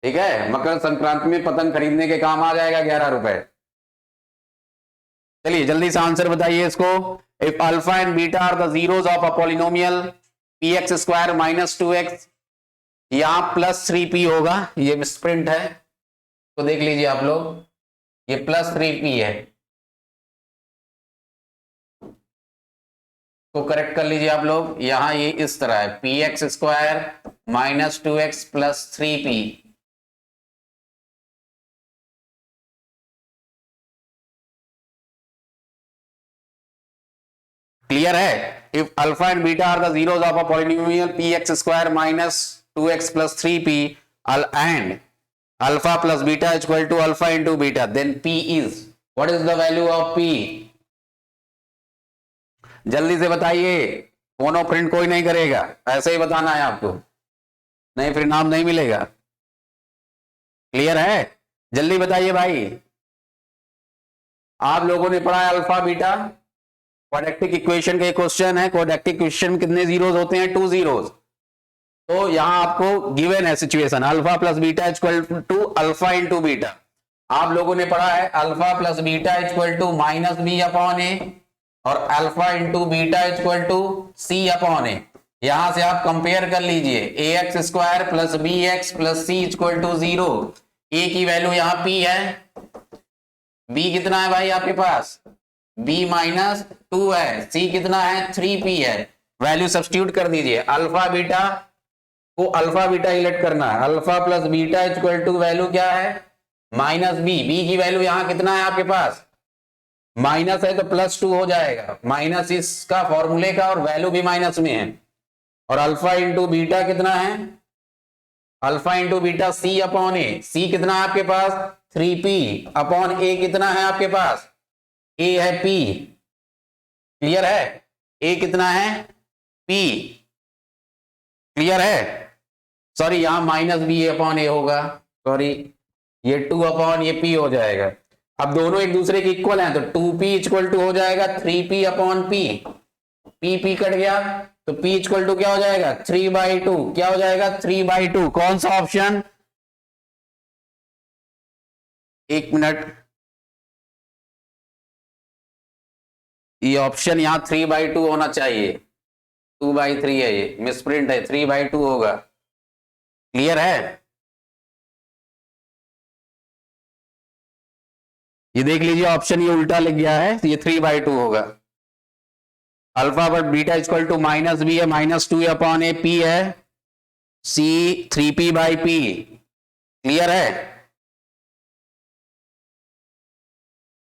ठीक है, मकर संक्रांति में पतंग खरीदने के काम आ जाएगा 11 रुपए। चलिए जल्दी से आंसर बताइए इसको। If alpha and beta are the zeros of a polynomial P x square minus 2x, यहां प्लस 3p होगा, ये मिसप्रिंट है तो देख लीजिए आप लोग, ये प्लस 3p है तो करेक्ट कर लीजिए आप लोग। यहां ये इस तरह है, P x square minus 2x plus 3p। Clear है? If alpha and beta are the zeros of a polynomial P x square minus 2x plus 3p and alpha plus beta is equal to alpha into beta, then p is, what is the value of p? जल्दी से बताइए, फोनो print कोई नहीं करेगा, ऐसे ही बताना है आपको, नहीं फिर नाम नहीं मिलेगा। क्लियर है? जल्दी बताइए भाई। आप लोगों ने पढ़ा है अल्फा बीटा, क्वाड्रेटिक इक्वेशन का क्वेश्चन है, क्वाड्रेटिक इक्वेशन में कितने जीरोस होते हैं? 2 जीरोस। तो यहां आपको गिवन है situation alpha plus beta equal to alpha into beta. आप लोगों ने पढ़ा है alpha plus beta equal to minus B upon A और alpha into beta equal to C upon A. यहां से आप कंपेयर कर लीजिए, A x square plus B x plus C equal to 0। A की वैल्यू यहां पी है, B कितना है भाई आपके पास? b माइनस 2 है, c कितना है? 3p है। वैल्यू सब्स्टिट्यूट कर दीजिए, अल्फा बीटा को अल्फा बीटा इलेक्ट करना है, alpha plus beta equal to value क्या है? Minus b। b की वैल्यू यहां कितना है आपके पास? माइनस है तो प्लस 2 हो जाएगा, माइनस इसका फॉर्मूले का और वैल्यू भी माइनस में है। और अल्फा इंटू बीटा कितना है? Alpha into beta c upon A, c कितना है आपके पास? 3p अपॉन a कितना है आपके पास? a है p। क्लियर है? a कितना है? p। क्लियर है? सॉरी यहां माइनस b अपॉन a होगा, सॉरी ये 2 अपॉन ये p हो जाएगा। अब दोनों एक दूसरे के इक्वल हैं तो 2p इक्वल टू हो जाएगा 3p upon p। p cut गया तो p इक्वल टू क्या हो जाएगा? 3/2। क्या हो जाएगा? 3/2। कौन सा ऑप्शन? एक मिनट, ये ऑप्शन यहां 3/2 होना चाहिए, 2/3 है, ये मिसप्रिंट है, 3/2 होगा। क्लियर है? ये देख लीजिए ऑप्शन ये उल्टा लिख गया है, तो ये 3/2 होगा। अल्फा पर beta equal to minus b है, माइनस 2 अपॉन ए, पी है, सी 3p/p। क्लियर है?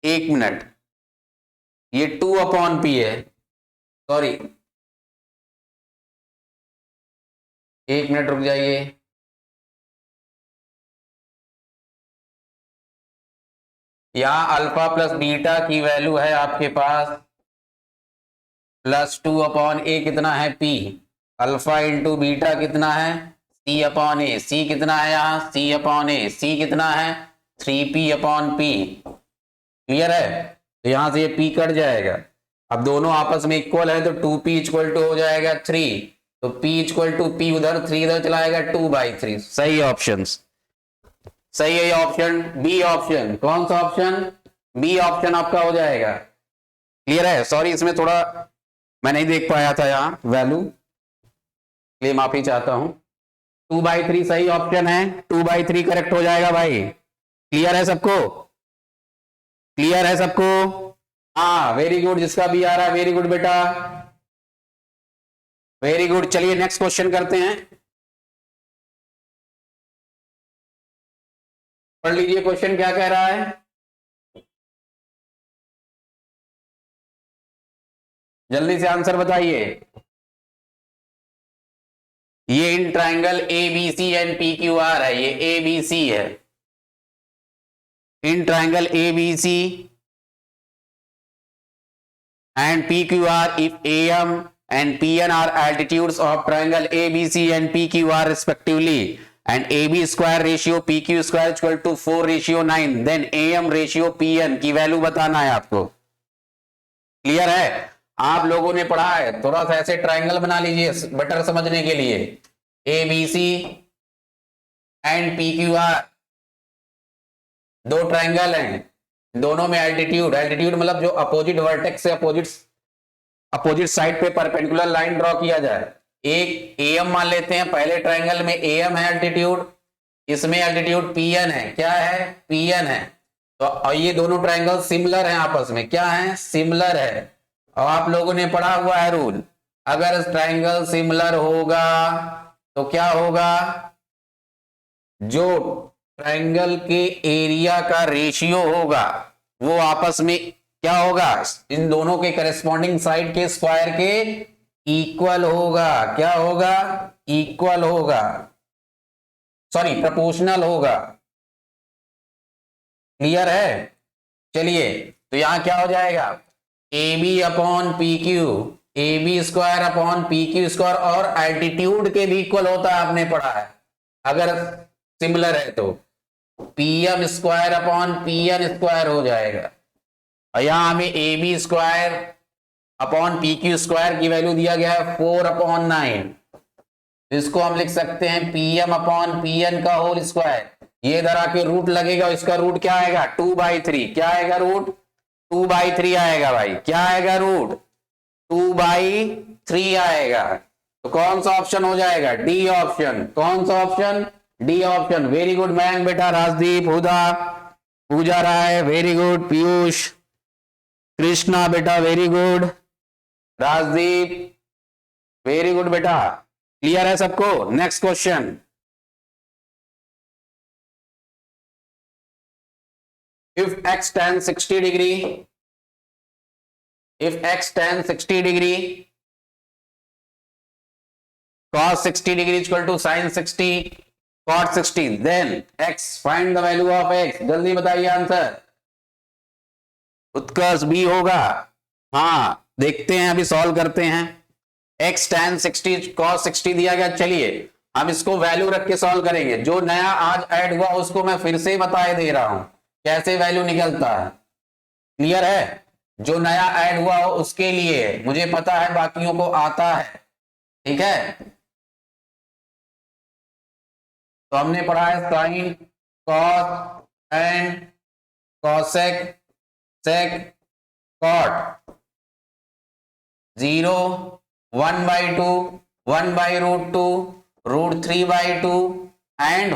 एक मिनट, ये 2 अपॉन p है, सॉरी एक मिनट रुक जाइए। यहां अल्फा प्लस बीटा की वैल्यू है आपके पास प्लस 2 अपॉन ए, कितना है? p। अल्फा इंटू बीटा कितना है? c अपॉन ए, c कितना है यहां? c अपॉन ए, c कितना है? 3p upon p। क्लियर है? तो यहां से ये p कट जाएगा, अब दोनों आपस में इक्वल है तो 2p इक्वल टू हो जाएगा 3, तो p इक्वल टू p उधर 3 इधर चलाएगा 2/3। सही ऑप्शन, सही है ये ऑप्शन बी ऑप्शन। कौन सा ऑप्शन? बी ऑप्शन आपका हो जाएगा। क्लियर है? सॉरी इसमें थोड़ा मैं नहीं देख पाया था यहां वैल्यू, इसलिए माफी चाहता हूं। 2/3 सही ऑप्शन है, 2/3 करेक्ट हो जाएगा भाई। क्लियर है सबको? क्लियर है सबको? हाँ वेरी गुड, जिसका भी आ रहा है वेरी गुड बेटा, वेरी गुड। चलिए नेक्स्ट क्वेश्चन करते हैं, पढ़ लीजिए क्वेश्चन क्या कह रहा है, जल्दी से आंसर बताइए। ये in triangle a b c and p q r है, ये ए बी सी है, in triangle a b c and PQR if AM and PN are altitudes of triangle ABC and PQR respectively and AB square ratio PQ square equal to 4:9, then AM ratio PN की value बताना है आपको। Clear है? आप लोगों ने पढ़ा है, थोड़ा सा ऐसे ट्राइंगल बना लीजिए बेटर समझने के लिए। ABC and p q are, दो ट्राइंगल हैं, दोनों में एल्टीट्यूड, एल्टीट्यूड मतलब जो अपोजिट वर्टेक्स से अपोजिट साइड पे परपेंडिकुलर लाइन ड्रॉ किया जाए। एक एम मान लेते हैं, पहले ट्राइंगल में एम है एल्टीट्यूड, इसमें एल्टीट्यूड पीएन है, क्या है, पीएन है। तो ये दोनों ट्राइंगल सिमिलर हैं आपस में, क्या है, सिमिलर है। और आप लोगों ने पढ़ा हुआ है रूल, अगर ट्राइंगल सिमिलर होगा तो क्या होगा, जो ट्राइंगल के एरिया का रेशियो होगा वो आपस में क्या होगा, इन दोनों के करेस्पॉन्डिंग साइड के स्क्वायर के इक्वल होगा। क्या होगा, इक्वल होगा, सॉरी प्रोपोर्शनल होगा। क्लियर है। चलिए तो यहां क्या हो जाएगा, a b upon p q, a b square upon p q square, और एल्टीट्यूड के भी इक्वल होता है, आपने पढ़ा है अगर सिमिलर है तो p m square upon p n square हो जाएगा। और यहां हमें a b square upon p q square की वैल्यू दिया गया है 4/9, इसको हम लिख सकते हैं p m upon p n का होल स्क्वायर। ये इधर आके रूट लगेगा, इसका रूट क्या आएगा, 2/3, क्या आएगा, रूट 2/3 आएगा भाई, क्या आएगा, रूट 2/3 आएगा। तो कौन सा ऑप्शन हो जाएगा, डी ऑप्शन। कौन सा option, D option. Very good मैंग बेटा, राजदीप, हुदा, पूजा राय, वेरी गुड, पीयूष, कृष्णा बेटा very good, Rajdeep very good बेटा। क्लियर है सबको। Next question, if x tan 60 degree, if x tan 60 degree, cos 60 degree is equal to sin 60 cot 60, then x, find the value of x। जल्दी बताइए answer. उत्कर्ष B होगा। हाँ देखते हैं, अभी सॉल्व करते हैं। x tan 60 cos 60 दिया गया, चलिए हम इसको वैल्यू रख के सॉल्व करेंगे। जो नया आज ऐड हुआ उसको मैं फिर से बताए दे रहा हूं कैसे वैल्यू निकलता है। क्लियर है, जो नया ऐड हुआ हो उसके लिए, मुझे पता है बाकियों को आता है, ठीक है। तो हमने पढ़ा है sine, cos and cosec, sec, cot, 0, 1/2, 1/√2, √3/2 and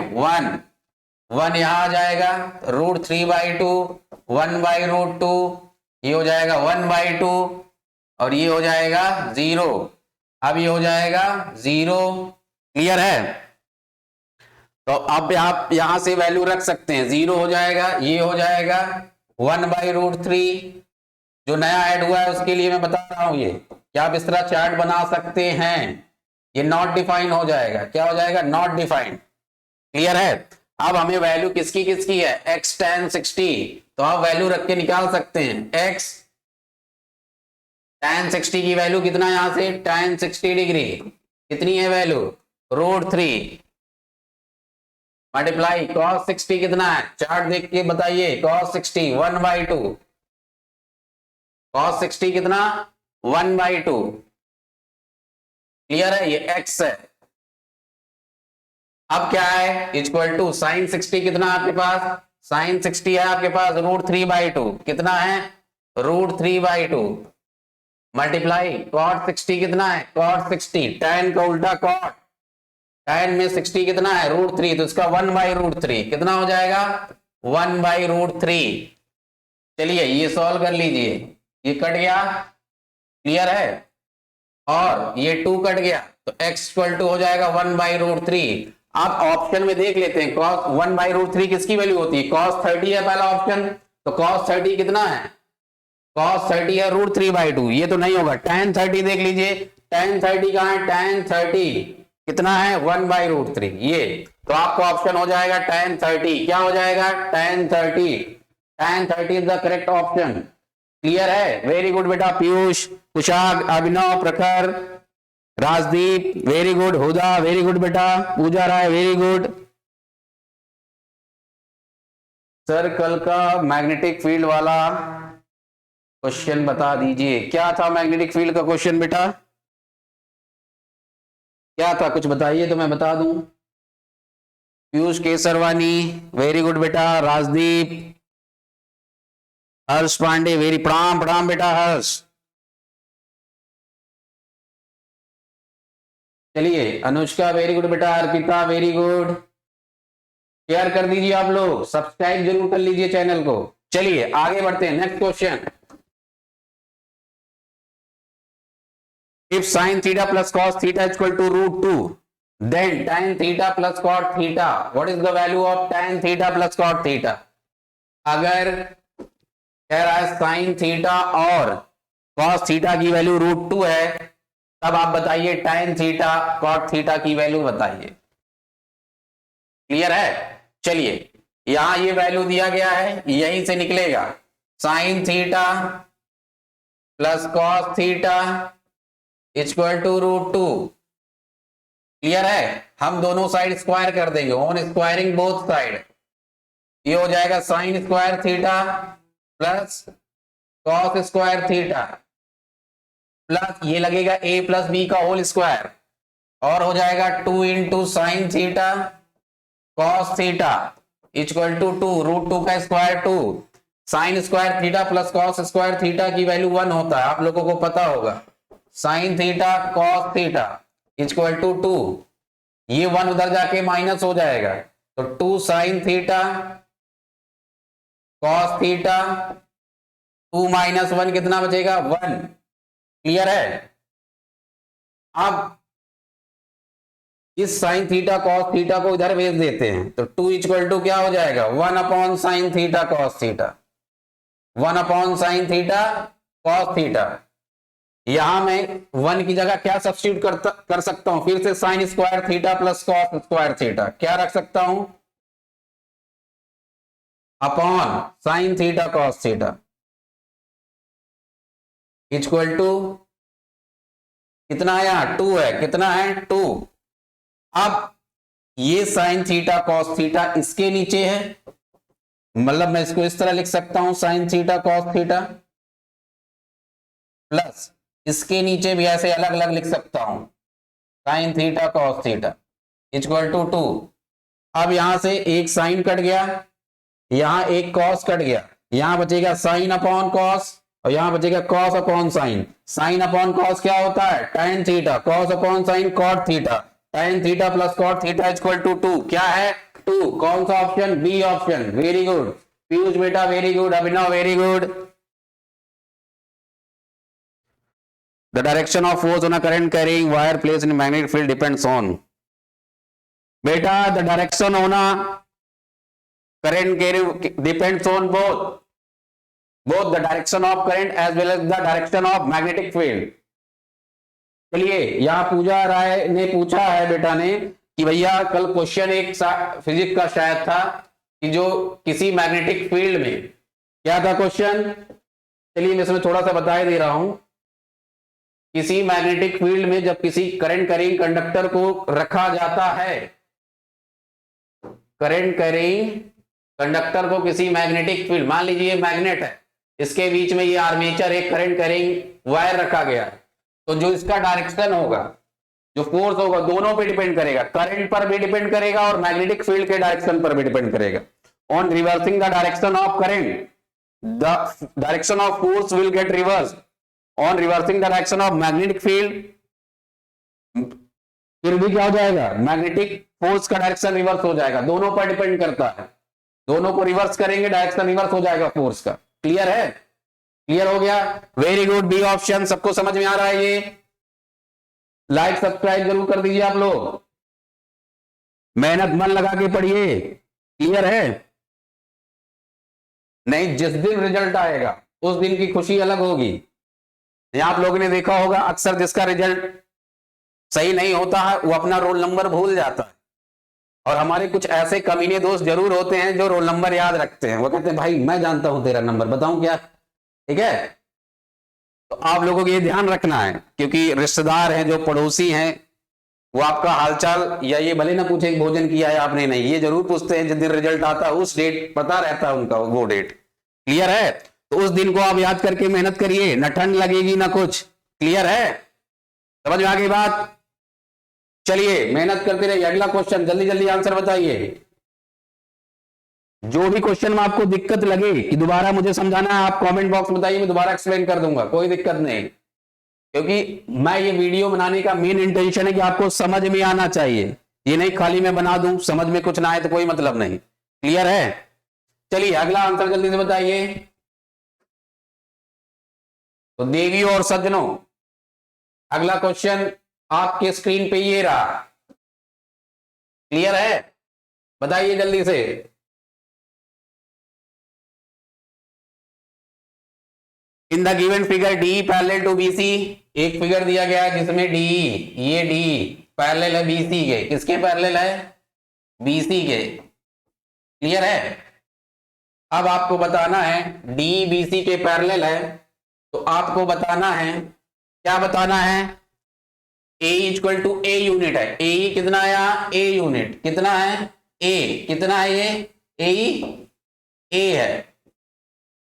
1 यहां आ जाएगा, √3/2, 1/√2, ये हो जाएगा 1/2 और ये हो जाएगा 0। अब ये हो जाएगा 0। क्लियर है। तो अब आप यहां से वैल्यू रख सकते हैं, 0 हो जाएगा, ये हो जाएगा 1/√3। जो नया ऐड हुआ है उसके लिए मैं बता रहा हूं, ये क्या आप इस तरह चार्ट बना सकते हैं, ये नॉट डिफाइन हो जाएगा। क्या हो जाएगा, नॉट डिफाइंड। क्लियर है। अब हमें वैल्यू किसकी किसकी है, x tan 60, तो आप वैल्यू रख के निकाल सकते हैं। x tan 60 की वैल्यू कितना, यहां से tan 60 डिग्री कितनी है वैल्यू, √3 मल्टीप्लाई cos 60 कितना है, चार्ट देख के बताइए। cos 60 1/2, cos 60 कितना, 1/2। क्लियर है, ये x है। अब क्या है, इक्वल टू साइन 60 कितना आपके पास, साइन 60 है आपके पास √3/2, कितना है, √3/2 मल्टीप्लाई cot 60 कितना है, cot 60, tan का उल्टा cot, tan में 60 कितना है, √3, तो इसका 1/√3 कितना हो जाएगा, 1/√3। चलिए ये सॉल्व कर लीजिए, ये कट गया। क्लियर है, और ये 2 कट गया, तो x इक्वल टू हो जाएगा 1/√3। आप ऑप्शन में देख लेते हैं, cos 1/√3 किसकी वैल्यू होती है, cos 30 है पहला ऑप्शन, तो cos 30 कितना है, cos 30 है √3/2, ये तो नहीं होगा। tan 30 देख लीजिए, tan 30 कहां है, tan 30 कितना है, 1/√3, ये तो आपका ऑप्शन हो जाएगा tan 30। क्या हो जाएगा, tan 30, tan 30 is the correct option. Clear है, वेरी गुड बेटा, पीयूष, कुशाग, अभिनव, प्रखर, राजदीप वेरी गुड, हुदा वेरी गुड बेटा, पूजा राय वेरी गुड। सर कल का मैग्नेटिक फील्ड वाला क्वेश्चन बता दीजिए, क्या था मैग्नेटिक फील्ड का क्वेश्चन बेटा, क्या था, कुछ बताइए तो मैं बता दूं। पीयूष केसरवानी वेरी गुड बेटा, राजदीप, हर्ष पांडे वेरी, प्रणाम प्रणाम बेटा हर्ष। चलिए अनुष्का वेरी गुड बेटा, अर्पिता वेरी गुड, शेयर कर दीजिए आप लोग, सब्सक्राइब जरूर कर लीजिए चैनल को। चलिए आगे बढ़ते हैं, next question. If sine theta plus cos theta equal to √2 then tan theta plus cot theta, what is the value of tan theta plus cot theta? अगर कह रहा है साइन थीटा और कॉस थीटा की वैल्यू √2 है, तब आप बताइए tan थीटा कॉट थीटा की वैल्यू बताइए। क्लियर है? चलिए यहां ये वैल्यू दिया गया है, यहीं से निकलेगा sine theta plus cos theta equal to √2। Clear है? हम दोनों साइड स्क्वायर कर देंगे, ऑन स्क्वायरिंग बोथ साइड, ये हो जाएगा sine square theta plus cos square theta plus ये लगेगा a प्लस बी का होल स्क्वायर, और हो जाएगा 2 into sine theta cos theta equal to 2 √2 का स्क्वायर 2। Sine square theta plus cos square theta की वैल्यू 1 होता है, आप लोगों को पता होगा। Sine theta cos theta equal to 2, ये 1 उधर जाके माइनस हो जाएगा, तो 2 sign theta cos theta, 2 minus 1 कितना बचेगा? 1। क्लियर है? अब इस साइन थीटा कॉस थीटा को इधर भेज देते हैं, तो 2 इक्वल टू क्या हो जाएगा? 1 upon sine theta cos theta, 1 upon sine theta cos theta. यहां मैं 1 की जगह क्या सब्स्टिट्यूट कर सकता हूं? फिर से sine square theta plus cos square theta, क्या रख सकता हूं? Upon sine theta cos theta equal to कितना है? यहां 2 है, कितना है? 2। अब ये साइन थीटा कॉस थीटा इसके नीचे है, मतलब मैं इसको इस तरह लिख सकता हूं, sine theta cos theta plus इसके नीचे भी ऐसे अलग अलग लिख सकता हूं, sine theta cos theta equal to 2। अब यहां से एक साइन कट गया, यहां एक कॉस कट गया, यहां बचेगा साइन अपॉन कॉस, और यहां बचेगा cos upon sine. Sine upon cos क्या होता है? tan theta, cos upon sine cot theta, tan theta plus cot theta equal to 2। क्या है? 2। कौन सा option? B option. Very good Piyush बेटा, very good Abhinav, very good. The direction of force on a current carrying wire placed in magnetic field depends on, बेटा the direction on a current carrying depends on both the direction of current as well as the direction of magnetic field। चलिए यहां पूजा राय ने पूछा है बेटा ने कि भैया कल क्वेश्चन एक फिजिक्स का शायद था कि जो किसी मैग्नेटिक फील्ड में, क्या था क्वेश्चन? चलिए मैं इसमें थोड़ा सा बता ही दे रहा हूं। किसी मैग्नेटिक फील्ड में जब किसी करंट कैरिंग कंडक्टर को रखा जाता है, करंट कैरिंग कंडक्टर को किसी मैग्नेटिक फील्ड, मान लीजिए मैग्नेट है, इसके बीच में ये आर्मेचर एक करंट कैरिंग वायर रखा गया है, तो जो इसका डायरेक्शन होगा, जो फोर्स होगा, दोनों पे डिपेंड करेगा, करंट पर भी डिपेंड करेगा और मैग्नेटिक फील्ड के डायरेक्शन पर भी डिपेंड करेगा। On reversing the direction of current the direction of force will get reverse, on reversing the direction of magnetic field फिर भी क्या हो जाएगा? मैग्नेटिक फोर्स का डायरेक्शन रिवर्स हो जाएगा। दोनों पर डिपेंड करता है, दोनों को रिवर्स करेंगे, डायरेक्शन रिवर्स हो जाएगा फोर्स का। क्लियर है? क्लियर हो गया? Very good b option. सबको समझ में आ रहा है? ये लाइक सब्सक्राइब जरूर कर दीजिए आप लोग, मेहनत मन लगा के पढ़िए। क्लियर है? नहीं, जिस दिन रिजल्ट आएगा उस दिन की खुशी अलग होगी। आप लोगों ने देखा होगा अक्सर जिसका रिजल्ट सही नहीं होता है वो अपना रोल नंबर भूल जाता है, और हमारे कुछ ऐसे कमीने दोस्त जरूर होते हैं जो रोल नंबर याद रखते हैं। वो कहते हैं भाई मैं जानता हूं तेरा नंबर, बताऊं क्या? ठीक है, तो आप लोगों को ये ध्यान रखना है, क्योंकि रिश्तेदार हैं, जो पड़ोसी हैं, वो आपका हालचाल या ये भले ना पूछे भोजन किया है आपने, नहीं, ये जरूर पूछते हैं जिस दिन रिजल्ट आता है उस डेट पता रहता है उनका वो डेट। क्लियर है? तो उस दिन को आप याद करके मेहनत करिए, न ठंड लगेगी ना कुछ। क्लियर है? समझ में आ गई बात? चलिए मेहनत करते रहिए। अगला क्वेश्चन जल्दी जल्दी आंसर बताइए। जो भी क्वेश्चन में आपको दिक्कत लगे कि दोबारा मुझे समझाना है, आप कमेंट बॉक्स में बताइए, मैं दोबारा एक्सप्लेन कर दूंगा, कोई दिक्कत नहीं। क्योंकि मैं ये वीडियो बनाने का मेन इंटेंशन है कि आपको समझ में आना चाहिए, ये नहीं खाली मैं बना दूं, समझ में कुछ ना आए तो कोई मतलब नहीं। क्लियर है? चलिए अगला आंसर जल्दी से बताइए। तो देवियों और सज्जनों, अगला क्वेश्चन आपके स्क्रीन पे ये रहा। क्लियर है? बताइए जल्दी से। In the given figure D parallel to BC, एक फिगर दिया गया है जिसमें डी, ये डी पैरेलल है बीसी के। किसके पैरेलल है? बीसी के। क्लियर है? अब आपको बताना है डी बीसी के पैरेलल है, तो आपको बताना है, क्या बताना है? ए इक्वल टू ए यूनिट है। ए कितना आया? ए यूनिट कितना है? ए कितना है? ये ए है।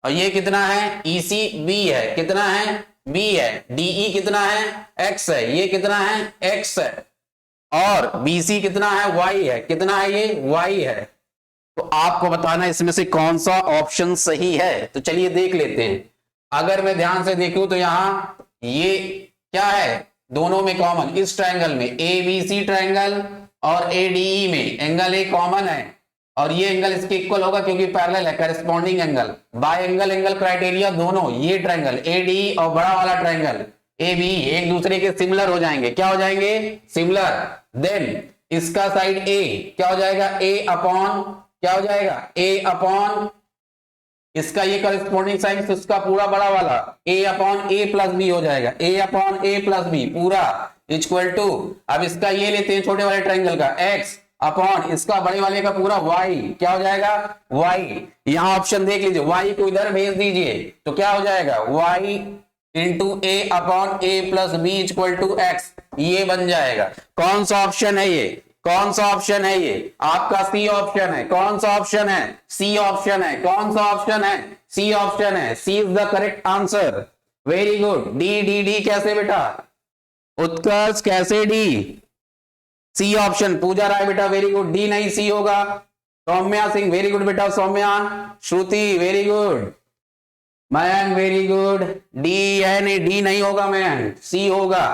और ये कितना है? ईसी बी है। कितना है? बी है। डीई कितना है? एक्स है। ये कितना है? एक्स है। और बीसी कितना है? वाई है। कितना है? ये वाई है। तो आपको बताना इसमें से कौन सा ऑप्शन सही है। तो चलिए देख लेते हैं। अगर मैं ध्यान से देखूं तो यहां ये क्या है? दोनों में कॉमन, इस ट्रायंगल में ए बी सी ट्रायंगल और एडीई में एंगल ए कॉमन है, और ये एंगल इसके इक्वल होगा क्योंकि पैरेलल है, corresponding angle. Bye angle criteria दोनों ये ट्रायंगल एडी और बड़ा वाला ट्रायंगल ए बी एक दूसरे के सिमिलर हो जाएंगे। क्या हो जाएंगे? सिमिलर। देन इसका साइड ए क्या हो जाएगा? ए अपॉन क्या हो जाएगा? ए अपॉन इसका ये करस्पॉन्डिंग साइन, इसका पूरा बड़ा वाला ए अपॉन ए प्लस बी हो जाएगा। ए अपॉन ए प्लस बी पूरा इक्वल टू, अब इसका ये लेते हैं छोटे वाले ट्रायंगल का एक्स अपॉन इसका बड़े वाले का पूरा y, क्या हो जाएगा? y। यहां ऑप्शन देख लीजिए, y को इधर भेज दीजिए तो क्या हो जाएगा? y into A upon A plus B equal to X, ये बन जाएगा। कौन सा ऑप्शन है ये? कौन सा ऑप्शन है ये? आपका सी ऑप्शन है। कौन सा ऑप्शन है? सी ऑप्शन है। कौन सा ऑप्शन है? सी ऑप्शन है। C is the correct answer. Very good. D D D कैसे बेटा? उत्कर्ष कैसे डी? C option. पूजा राय बेटा वेरी गुड। डी नहीं सी होगा। सौम्या सिंह वेरी गुड बेटा। Saumya. Shruti very good. Mayank very good. D है नहीं, डी नहीं होगा मयंक, सी होगा।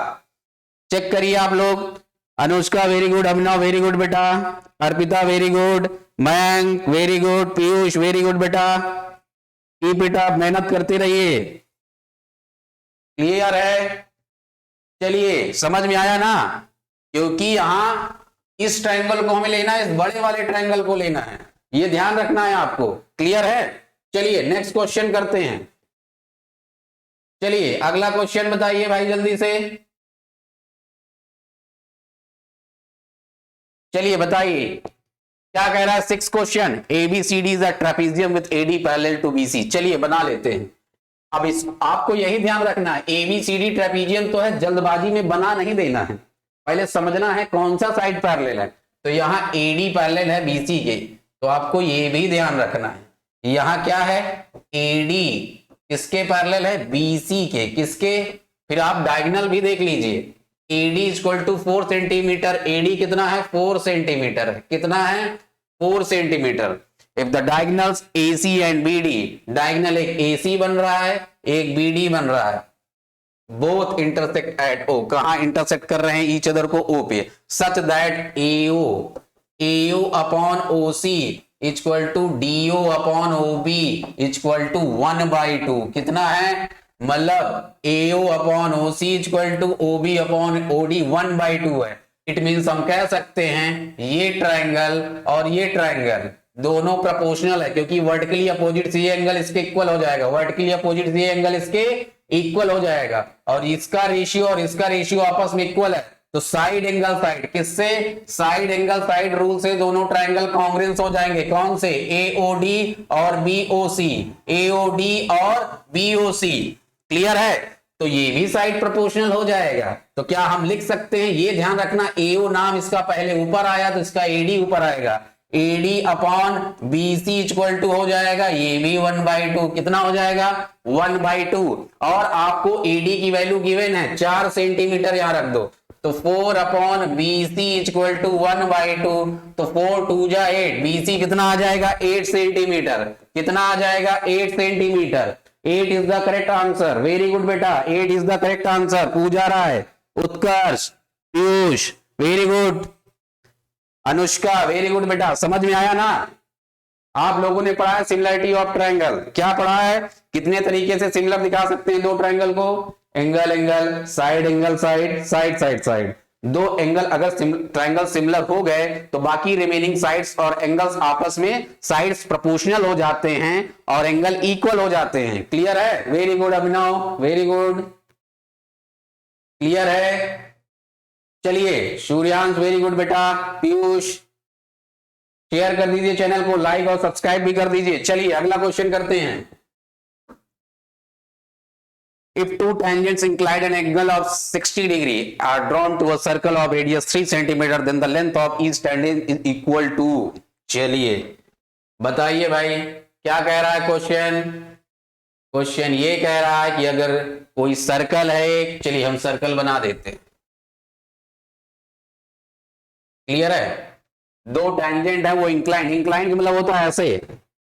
चेक करिए आप लोग। Anushka very good. Abhinav very good बेटा। Arpita very good. Mayank very good. Piyush very good बेटा। की बेटा मेहनत करते रहिए। क्लियर है? चलिए समझ में आया ना? क्योंकि यहां इस ट्रायंगल को हमें लेना है, इस बड़े वाले ट्रायंगल को लेना है, ये ध्यान रखना है आपको। क्लियर है? चलिए नेक्स्ट क्वेश्चन करते हैं। चलिए अगला क्वेश्चन बताइए भाई जल्दी से। चलिए बताइए क्या कह रहा है। 6 question. ABCD is a trapezium with AD parallel to BC। चलिए बना लेते हैं। अब इस आपको यही ध्यान रखना है, ABCD ट्रेपेजियम तो है, जल्दबाजी में बना नहीं देना है, पहले समझना है कौन सा साइड पैरेलल है। तो यहाँ AD पैरेलल है BC के, तो आपको ये भी ध्यान रखना है। यहाँ क्या है? AD किसके पैरेलल है? BC के। किसके? फिर आप डायगोनल भी देख लीजिए। AD equal to 4 centimetre. AD कितना है? 4 सेंटीमीटर है। कितना है? 4 centimetre. If the diagonals AC and BD, diagonal एक AC बन रहा है, एक BD बन रहा है, बोथ इंटरसेक्ट एट O। कहां इंटरसेक्ट कर रहे हैं? ईच अदर को O पे। Such that AO upon OC equal to DO upon OB equal to 1/2। कितना है? मतलब AO upon OC equal to OB upon OD 1/2 है। इट मीन्स हम कह सकते हैं ये ट्रायंगल और ये ट्रायंगल दोनों प्रोपोर्शनल है, क्योंकि वर्टिकली अपोजिट ये एंगल इसके इक्वल हो जाएगा, वर्टिकली अपोजिट ये एंगल इसके इक्वल हो जाएगा, और इसका रेशियो और इसका रेशियो आपस में इक्वल है। तो साइड एंगल साइड किससे? साइड एंगल साइड रूल से दोनों ट्रायंगल कॉन्ग्रुएंस हो जाएंगे। कौन से? AOD और BOC। AOD और BOC। क्लियर है? तो ये भी साइड प्रोपोर्शनल हो जाएगा। तो क्या हम लिख सकते हैं? ये ध्यान रखना, AO नाम इसका पहले ऊपर आया तो इसका AD ऊपर आएगा। AD upon BC equal to हो जाएगा ये भी 1/2। कितना हो जाएगा? 1/2। और आपको AD की वैल्यू गिवन है 4 सेंटीमीटर, यहां रख दो। तो 4 अपॉन BC इक्वल टू 1/2, तो 4 2 जा 8, BC कितना आ जाएगा 8 सेंटीमीटर, कितना आ जाएगा 8 centimetre. 8 is the correct answer, very good बेटा, 8 is the correct answer. Pooja रहा है, Utkarsh, Piyush very good, Anushka very good बेटा, समझ में आया ना। आप लोगों ने पढ़ा है सिमिलरिटी ऑफ ट्रायंगल, क्या पढ़ा है, कितने तरीके से सिमिलर दिखा सकते हैं दो ट्रायंगल को, angle angle, side angle side, side side side. दो एंगल अगर ट्रायंगल सिमिलर हो गए तो बाकी रिमेनिंग साइड्स और एंगल्स आपस में साइड्स प्रोपोर्शनल हो जाते हैं और एंगल इक्वल हो जाते हैं। क्लियर है, very good Abhinav, very good, clear है। चलिए सूर्यांश वेरी गुड बेटा, पीयूष शेयर कर दीजिए चैनल को, लाइक और सब्सक्राइब भी कर दीजिए। चलिए अगला क्वेश्चन करते हैं। If two tangents inclined an angle of 60 degree are drawn to a circle of radius 3 centimeter, then the length of each tangent is equal to। चलिए बताइए भाई क्या कह रहा है क्वेश्चन। क्वेश्चन ये कह रहा है कि अगर कोई सर्कल है, चलिए हम सर्कल बना देते हैं, क्लियर है। दो टेंजेंट है वो इंक्लाइन, इंक्लाइन मतलब होता है ऐसे,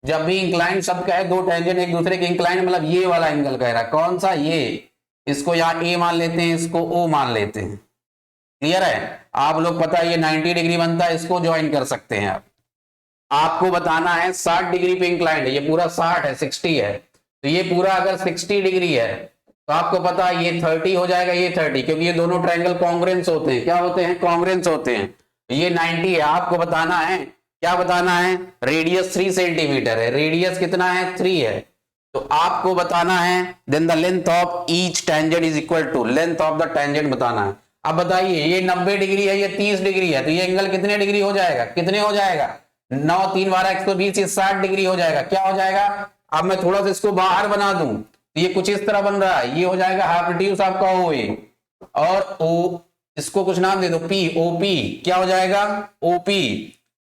जब भी इंक्लाइन शब्द का है दो टेंजेंट एक दूसरे के इंक्लाइन मतलब ये वाला एंगल कह रहा है, कौन सा, ये, इसको यहाँ ए मान लेते हैं, इसको ओ मान लेते हैं। क्लियर है, आप लोग पता है ये 90 डिग्री बनता है, इसको ज्वाइन कर सकते हैं आप। आपको बताना है 60 डिग्री पे इंक्लाइंड है, ये पूरा 60 है, 60 है, तो ये पूरा अगर 60 डिग्री है तो आपको पता है ये 30 हो जाएगा, ये 30, क्योंकि ये दोनों ट्रायंगल कॉन्ग्रुएंस होते हैं। क्या होते हैं, कॉन्ग्रुएंस होते हैं। ये 90 है, आपको बताना है, क्या बताना है, रेडियस 3 सेंटीमीटर है, रेडियस कितना है 3 है, तो आपको बताना है then the length of each tangent is equal to, length of the tangent बताना है। अब बताइए ये 90 डिग्री है, ये 30 डिग्री है, तो ये एंगल कितने डिग्री हो जाएगा, कितने हो जाएगा, 9 3 12 120, ये 60 डिग्री हो जाएगा। क्या हो जाएगा, अब मैं थोड़ा सा इसको बाहर बना दूं तो ये कुछ इस तरह बन रहा है, ये हो जाएगा हाइपोटेन्यूज आपका OA, और ओ इसको कुछ नाम दे दो P, OP क्या हो जाएगा OP,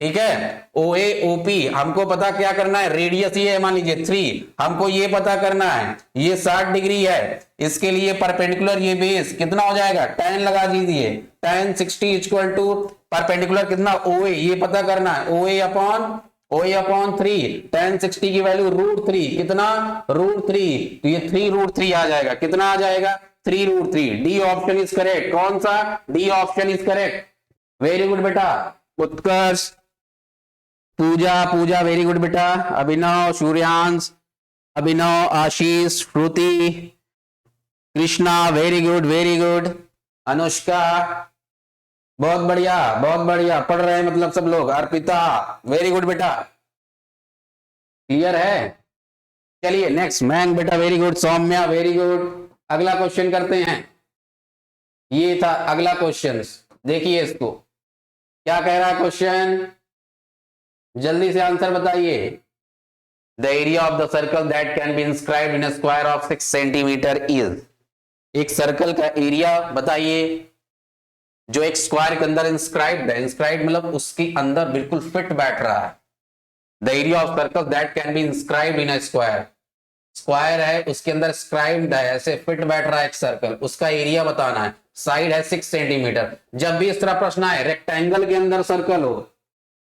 ठीक है, OA OP। हमको पता क्या करना है, रेडियस ये है मान लीजिए 3, हमको ये पता करना है ये 60 डिग्री है, इसके लिए परपेंडिकुलर ये बेस कितना हो जाएगा, tan लगा दीजिए, tan 60 इक्वल टू परपेंडिकुलर कितना OA, ये पता करना है, OA अपॉन 3, tan 60 की वैल्यू √3, कितना √3, तो ये 3√3 आ जाएगा, कितना आ जाएगा 3√3। डी ऑप्शन इज करेक्ट, कौन सा, D option is correct, very good बेटा। उत्कर्ष, पूजा वेरी गुड बेटा, अभिनव, सूर्यांश, अभिनव, आशीष, श्रुति, कृष्णा वेरी गुड, अनुष्का बहुत बढ़िया पढ़ रहे हैं मतलब सब लोग, अर्पिता वेरी गुड बेटा, क्लियर है। चलिए नेक्स्ट, मैंग बेटा very good, Saumya very good. अगला क्वेश्चन करते हैं, ये था अगला क्वेश्चन, देखिए इसको क्या कह रहा है क्वेश्चन, जल्दी से आंसर बताइए। The area of the circle that can be inscribed in a square of 6 centimetre is, एक सर्कल का एरिया बताइए जो एक स्क्वायर के अंदर इंस्क्राइब्ड है, इंस्क्राइब्ड मतलब उसके अंदर बिल्कुल फिट बैठ रहा है। The area of circle that can be inscribed in a square, square है उसके अंदर स्क्राइब्ड है, ऐसे फिट बैठ रहा है एक सर्कल, उसका एरिया बताना है, साइड है 6 सेंटीमीटर। जब भी इस तरह प्रश्न आए, रेक्टेंगल के अंदर सर्कल हो,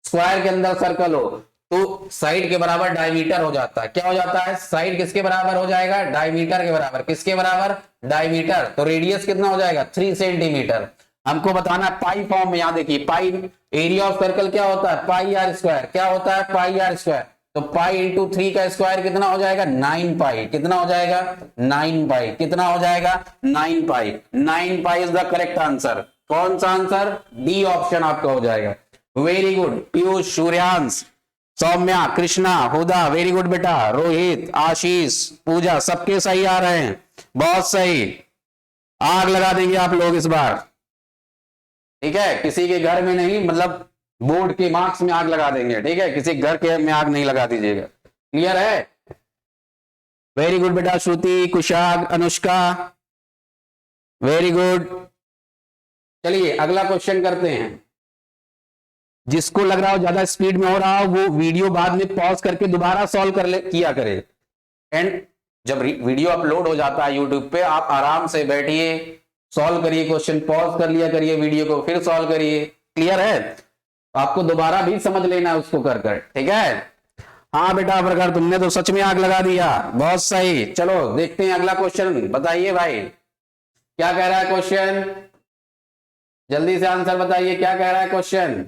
स्क्वायर के अंदर सर्कल हो, तो साइड के बराबर डायमीटर हो जाता है। क्या हो जाता है, साइड किसके बराबर हो जाएगा, डायमीटर के बराबर, किसके बराबर, डायमीटर, तो रेडियस कितना हो जाएगा 3 सेंटीमीटर। हमको बताना है पाई फॉर्म में, यहां देखिए पाई, एरिया ऑफ सर्कल क्या होता है पाई आर स्क्वायर, क्या होता है पाई आर स्क्वायर, तो पाई इंटू 3 का स्क्वायर कितना हो जाएगा 9 पाई, कितना हो जाएगा 9 पाई, कितना हो जाएगा 9 पाई, 9 pi is the correct answer. कौन सा आंसर, डी ऑप्शन आपका हो जाएगा। वेरी गुड पीयूष, सूर्यांश, सौम्या, कृष्णा, हुदा वेरी गुड बेटा, रोहित, आशीष, पूजा सबके सही आ रहे हैं, बहुत सही, आग लगा देंगे आप लोग इस बार, ठीक है, किसी के घर में नहीं, मतलब बोर्ड के मार्क्स में आग लगा देंगे, ठीक है, किसी घर के में आग नहीं लगा दीजिएगा, क्लियर है। वेरी गुड बेटा, श्रुति, कुशाग, अनुष्का वेरी गुड। चलिए अगला क्वेश्चन करते हैं, जिसको लग रहा हो ज्यादा स्पीड में हो रहा हो वो वीडियो बाद में पॉज करके दोबारा सॉल्व किया करे, एंड जब वीडियो अपलोड हो जाता है यूट्यूब पे आप आराम से बैठिए, सॉल्व करिए क्वेश्चन, पॉज कर लिया करिए वीडियो को, फिर सॉल्व करिए। क्लियर है? आपको दोबारा भी समझ लेना है उसको कर कर, ठीक है? हाँ बेटा प्रखर, तुमने तो सच में आग लगा दिया, बहुत सही। चलो देखते हैं अगला क्वेश्चन, बताइए भाई क्या कह रहा है क्वेश्चन, जल्दी से आंसर बताइए, क्या कह रहा है क्वेश्चन।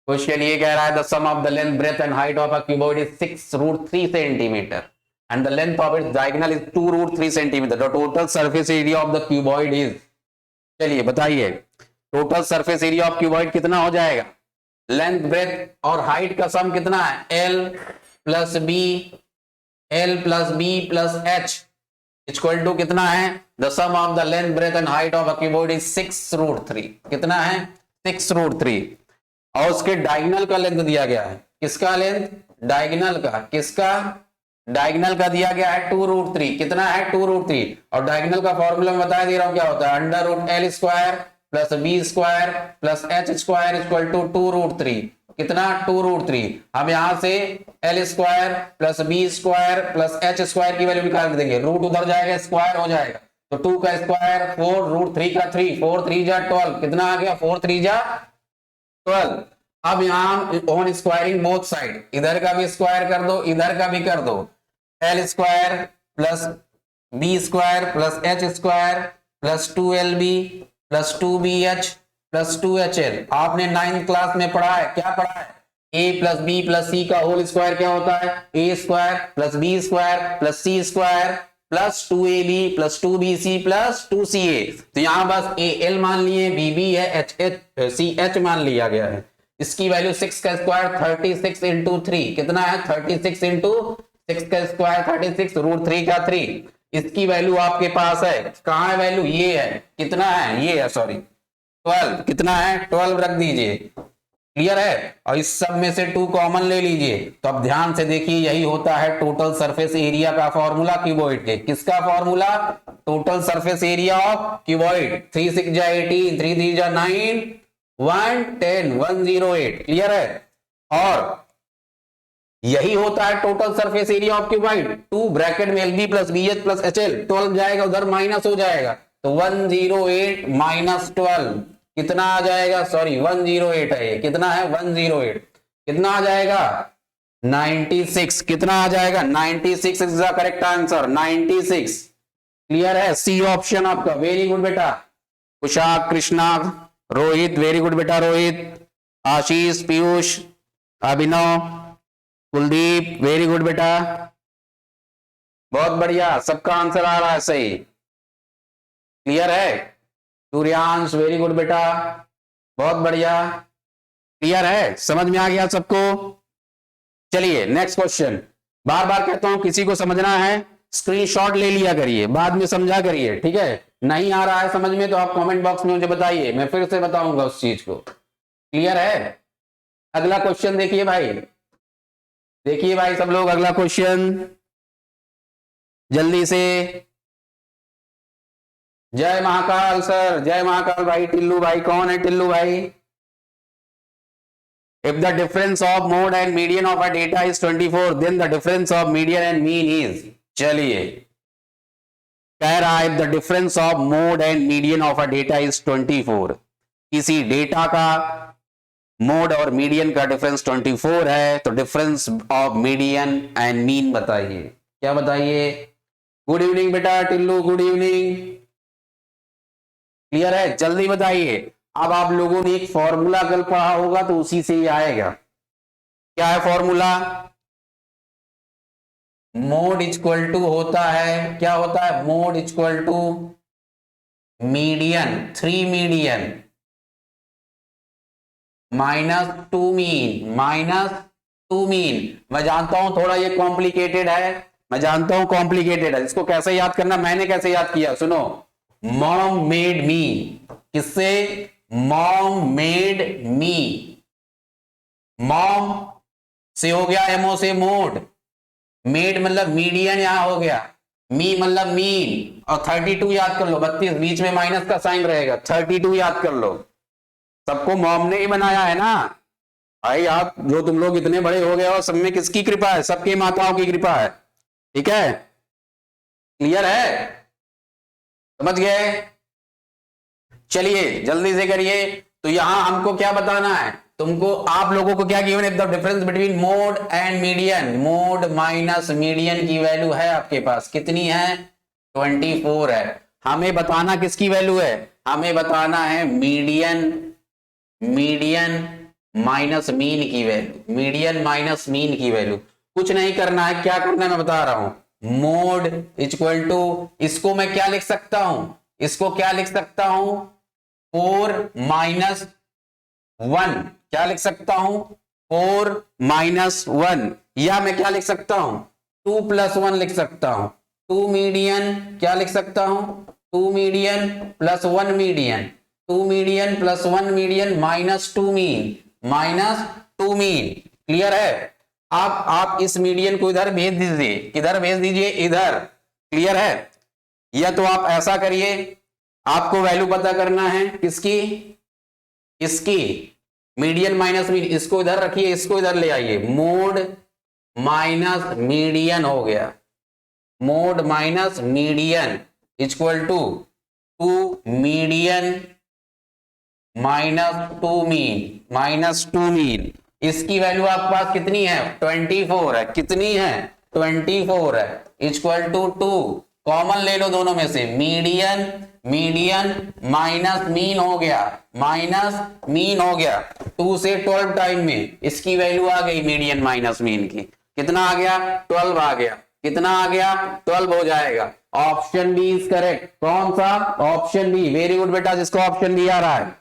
क्वेश्चन ये कह रहा है the sum of the length breadth and height of a cuboid is 6√3 centimetre and the length of its diagonal is 2√3 centimeter. The total surface area of the cuboid is, चलिए बताइए total surface area of cuboid कितना हो जाएगा। Length breadth और height का सम कितना है, L plus B plus H equal to कितना है, the sum of the length breadth and height of a cuboid is 6√3। कितना है, 6√3। और उसके डायगोनल का लेंथ दिया गया है, किसका लेंथ, डायगोनल का, किसका, डायगोनल का दिया गया है 2√3। कितना है, 2√3। और डायगोनल का फॉर्मूला मैं बता दे रहा हूं क्या होता है, √L² plus b² plus h² equal to 2√3। कितना, 2√3। हम यहां से L² plus b² plus h² की वैल्यू निकाल देंगे, रूट उधर जाएगा, स्क्वायर हो जाएगा, तो 2 का स्क्वायर 4√3 का 3, 4 3 जा 12, कितना आ गया, 4 3 जा 12। अब यहां ऑन स्क्वायरिंग बोथ साइड, इधर का भी स्क्वायर कर दो, इधर का भी कर दो, L² plus b² plus h² plus 2LB plus 2BH plus 2HL। आपने 9th क्लास में पढ़ा है, क्या पढ़ा है, a प्लस बी प्लस सी का होल स्क्वायर क्या होता है, a² plus b² plus c² plus 2ab plus 2bc plus 2ca। तो यहां बस al मान लिए, bb है, ch मान लिया गया है। इसकी वैल्यू 6 का स्क्वायर 36 इंटू 3, कितना है, 36 इंटू 6 का स्क्वायर 36 √3 का 3। इसकी वैल्यू आपके पास है, कहां है वैल्यू, ये है, कितना है, ये है, सॉरी 12, कितना है, 12 रख दीजिए। क्लियर है? और इस सब में से 2 कॉमन ले लीजिए। तो अब ध्यान से देखिए, यही होता है टोटल सरफेस एरिया का फॉर्मूला क्यूबॉइड के। किसका formula, total surface area of cuboid. 3 6 जा 18, 3 3 जा 9, 1 10, 108। क्लियर है? और यही होता है total surface area of cuboid. 2 bracket में LB plus BH plus HL, 12 जाएगा उधर, माइनस हो जाएगा, तो 108 माइनस 12 कितना आ जाएगा, सॉरी 108 है ये, कितना है, 108। कितना आ जाएगा, 96। कितना आ जाएगा, 96 is the correct answer, 96। Clear है? सी ऑप्शन आपका। वेरी गुड बेटा, कुशाक, कृष्णा, रोहित, वेरी गुड बेटा रोहित, आशीष, पीयूष, अभिनव, कुलदीप, वेरी गुड बेटा, बहुत बढ़िया, सबका आंसर आ रहा है सही। क्लियर है? सूर्यांश, वेरी गुड बेटा, बहुत बढ़िया। क्लियर है? समझ में आ गया सबको? चलिए नेक्स्ट क्वेश्चन। बार बार कहता हूं किसी को समझना है स्क्रीनशॉट ले लिया करिए, बाद में समझा करिए, ठीक है? नहीं आ रहा है समझ में तो आप कमेंट बॉक्स में मुझे बताइए, मैं फिर से बताऊंगा उस चीज को। क्लियर है? अगला क्वेश्चन देखिए भाई, देखिए भाई सब लोग अगला क्वेश्चन जल्दी से। जय महाकाल सर, जय महाकाल भाई। टिल्लू भाई, कौन है टिल्लू भाई? If the difference of mode and median of a data is 24, then the difference of median and mean is, चलिए कह रहा है the difference of mode and median of a data is 24। किसी डेटा का मोड और median का difference 24 है, तो difference of median and mean बताइए, क्या बताइए। गुड इवनिंग बेटा टिल्लू, गुड इवनिंग। क्लियर है? जल्दी बताइए। अब आप लोगों ने एक फॉर्मूला कल पढ़ा होगा तो उसी से ही आएगा। क्या है फॉर्मूला? मोड इक्वल टू होता है, क्या होता है, mode equal to median, 3 median -2 mean, -2 mean. मैं जानता हूं थोड़ा ये कॉम्प्लिकेटेड है, मैं जानता हूं कॉम्प्लिकेटेड है, इसको कैसे याद करना, मैंने कैसे याद किया सुनो। मॉम मेड मी, किससे, मॉम मेड मी, मॉम से हो गया एमओ से मोड, मेड मतलब मीडियन यहां हो गया, मी मतलब मीन, और 32 याद कर लो, 32 बीच में माइनस का साइन रहेगा, 32 याद कर लो। सबको मॉम ने ही बनाया है ना भाई, आप जो तुम लोग इतने बड़े हो गए हो, सब में किसकी कृपा है, सबकी माताओं की कृपा है, ठीक है? क्लियर है? समझ गए? चलिए जल्दी से करिए। तो यहां हमको क्या बताना है, तुमको आप लोगों को क्या गिवन है, the difference between mode and median. Mode minus median की वैल्यू है आपके पास, कितनी है? 24 है। हमें बताना किसकी वैल्यू है, हमें बताना है मीडियन, मीडियन माइनस मीन की वैल्यू, मीडियन माइनस मीन की वैल्यू। कुछ नहीं करना है, क्या करना है मैं बता रहा हूं। मोड इक्वल टू, इसको मैं क्या लिख सकता हूं, इसको क्या लिख सकता हूं, 4 माइनस 1, क्या लिख सकता हूं, 4 माइनस 1, या मैं क्या लिख सकता हूं, 2 प्लस 1 लिख सकता हूं। 2 मीडियन क्या लिख सकता हूं, 2 median plus 1 median, 2 median plus 1 median minus 2 mean, minus 2 mean. Clear है? अब आप इस मीडियन को इधर भेज दीजिए, किधर भेज दीजिए, इधर। क्लियर है? या तो आप ऐसा करिए, आपको वैल्यू पता करना है किसकी, इसकी, मीडियन माइनस मीन, इसको इधर रखिए, इसको इधर ले आइए। मोड माइनस मीडियन हो गया, mode minus median equal to 2 median minus 2 mean, minus 2 mean. इसकी वैल्यू आपके पास कितनी है, 24 है। कितनी है, 24 है। इक्वल टू 2, कॉमन ले लो दोनों में से, मीडियन, मीडियन माइनस मीन हो गया, माइनस मीन हो गया। 2 से 12 टाइम में इसकी वैल्यू आ गई मीडियन माइनस मीन की, कितना आ गया, 12 आ गया। कितना आ गया, 12 हो जाएगा। Option B is correct. कौन सा, ऑप्शन बी। वेरी गुड बेटा, जिसको ऑप्शन बी आ रहा है।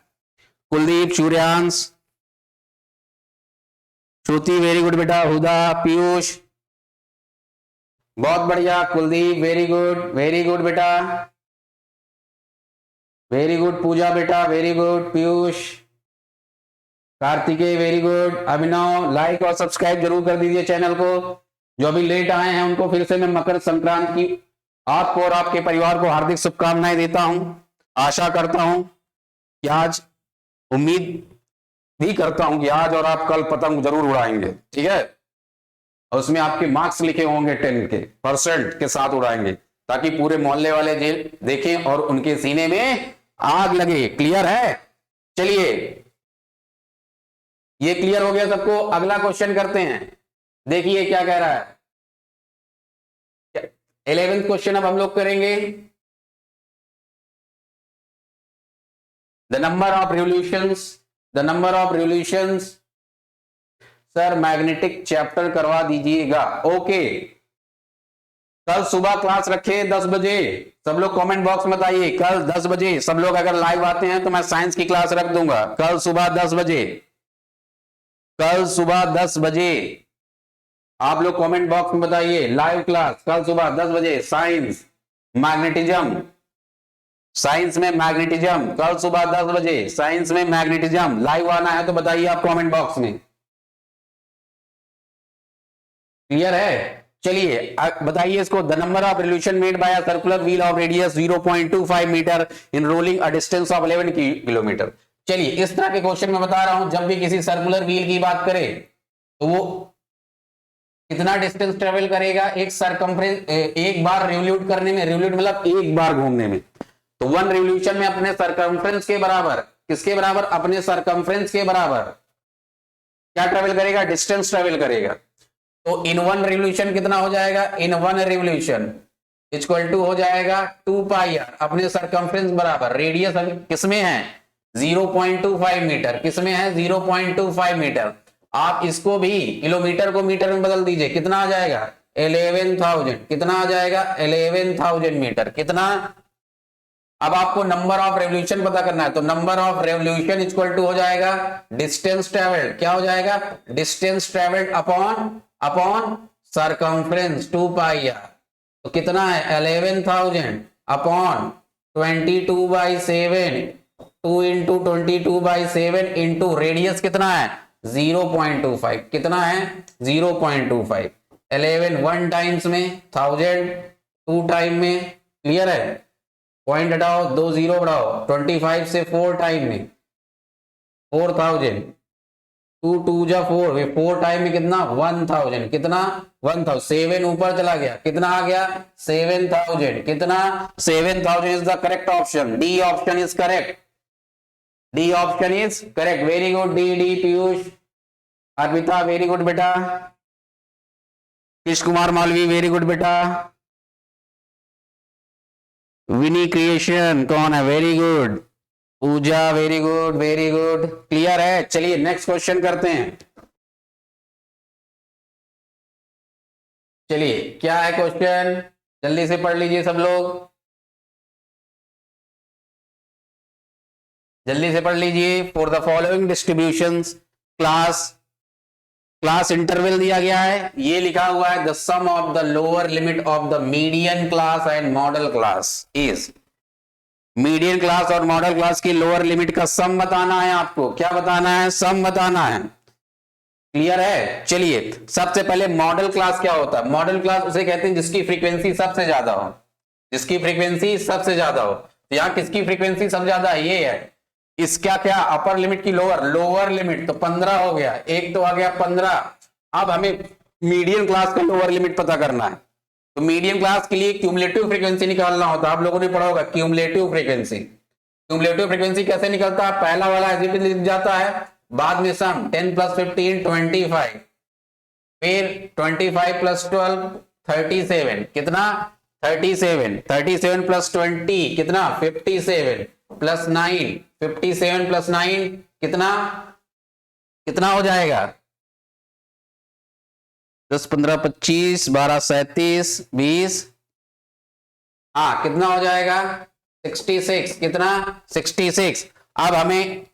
कुलदीप, सूर्यांश, श्रुति वेरी गुड बेटा, हुदा, पीयूष बहुत बढ़िया, Kuldeep very good, very good बेटा, वेरी गुड, पूजा बेटा very good, Piyush, Kartikeya very good, Abhinav. Like और सब्सक्राइब जरूर कर दीजिए चैनल को। जो अभी लेट आए हैं उनको फिर से मैं मकर संक्रांति की आपको और आपके परिवार को हार्दिक शुभकामनाएं देता हूं। आशा करता हूं कि आज, उम्मीद भी करता हूं कि आज और आप कल पतंग जरूर उड़ाएंगे, ठीक है। और उसमें आपके मार्क्स लिखे होंगे 10 के % के साथ उड़ाएंगे, ताकि पूरे मोहल्ले वाले जेल देखें और उनके सीने में आग लगे। क्लियर है? चलिए, ये क्लियर हो गया सबको। अगला क्वेश्चन करते हैं, देखिए क्या कह रहा है। 11th क्वेश्चन अब हम लोग करेंगे। The number of revolutions, the number of revolutions. Sir magnetic chapter करवा दीजिएगा। ओके, कल सुबह क्लास रखे 10 बजे। सब लोग कमेंट बॉक्स में बताइए, कल 10 बजे सब लोग अगर लाइव आते हैं तो मैं साइंस की क्लास रख दूंगा कल सुबह 10 बजे। कल सुबह 10 बजे आप लोग कमेंट बॉक्स में बताइए, लाइव क्लास कल सुबह 10 बजे, साइंस मैग्नेटिज्म, साइंस में मैग्नेटिज्म, कल सुबह 10 बजे साइंस में मैग्नेटिज्म। लाइव आना है तो बताइए आप कमेंट बॉक्स में। क्लियर है? चलिए बताइए इसको। The number of revolution made by a circular wheel of radius 0.25 metre in rolling a distance of 11 kilometre. चलिए, इस तरह के क्वेश्चन में बता रहा हूं, जब भी किसी सर्कुलर व्हील की बात करें तो वो कितना डिस्टेंस ट्रेवल करेगा एक सरकमफ्रेंस, एक बार रिवोल्यूट करने में, रिवोल्यूट मतलब एक बार घूमने में। तो 1 रिवोल्यूशन में अपने सरकमफ्रेंस के बराबर, किसके बराबर, अपने सरकमफ्रेंस के बराबर क्या ट्रेवल करेगा, डिस्टेंस ट्रेवल करेगा। तो इन 1 रिवोल्यूशन कितना हो जाएगा, इन 1 रिवोल्यूशन इक्वल टू हो जाएगा 2 पाई आर, अपने सरकमफ्रेंस बराबर, रेडियस किसमें है 0.25 मीटर, किसमें है 0.25 मीटर। आप इसको भी किलोमीटर को मीटर में बदल दीजिए, कितना आ जाएगा 11,000, कितना आ जाएगा 11,000 मीटर, कितना। अब आपको नंबर ऑफ रेवोल्यूशन पता करना है, तो number of revolution equal to हो जाएगा डिस्टेंस ट्रेवल्ड, क्या हो जाएगा, distance travelled upon circumference 2 pi R. तो कितना है 11,000 अपॉन 22/7, 2 इंटू 22/7 इंटू रेडियस कितना है 0.25, कितना है 0.25। 11 1 टाइम्स में 1000, 2 टाइम में, क्लियर है। पॉइंट हटाओ, 2 0 बढ़ाओ, 25 से 4 टाइम में 4000, 2 2 जा 4, 4 टाइम में कितना 1000, कितना 1000, 7 ऊपर चला गया, कितना आ गया 7000, कितना 7000 is the correct option, D option is correct, D option is correct, very good, D D Piyush, Arpita very good बेटा, कृष्ण कुमार मालवी वेरी गुड बेटा, विनी क्रिएशन कौन है, very good, Pooja very good very good, clear है। चलिए नेक्स्ट क्वेश्चन करते हैं। चलिए क्या है क्वेश्चन, जल्दी से पढ़ लीजिए सब लोग, जल्दी से पढ़ लीजिए। For the following distributions class interval दिया गया है, ये लिखा हुआ है the sum of the lower limit of the median class and modal class is, median class और मॉडल क्लास की लोअर लिमिट का सम बताना है आपको, क्या बताना है, सम बताना है, क्लियर है। चलिए सबसे पहले मॉडल क्लास क्या होता है, मॉडल क्लास उसे कहते हैं जिसकी फ्रीक्वेंसी सबसे ज्यादा हो, जिसकी फ्रीक्वेंसी सबसे ज्यादा हो। तो यहाँ किसकी फ्रीक्वेंसी सबसे ज्यादा है, ये है, इसका क्या अपर लिमिट की लोअर लिमिट, तो 15 हो गया, एक तो आ गया 15। अब हमें मीडियन क्लास का लोअर लिमिट पता करना है, तो मीडियन क्लास के लिए क्यूमुलेटिव फ्रीक्वेंसी निकालना होता है, आप लोगों ने पढ़ा होगा क्यूमुलेटिव फ्रीक्वेंसी। क्यूमुलेटिव फ्रीक्वेंसी कैसे निकलता है, पहला वाला एज इट इज लिख जाता है, बाद में सम 10 + 15 25, फिर 25 + 12 37, कितना 37, 37 + 20 कितना 57, प्लस 9, 57 + 9 कितना, कितना हो जाएगा 10 15 25 12 37 20, हाँ कितना हो जाएगा 66, कितना 66। अब हमें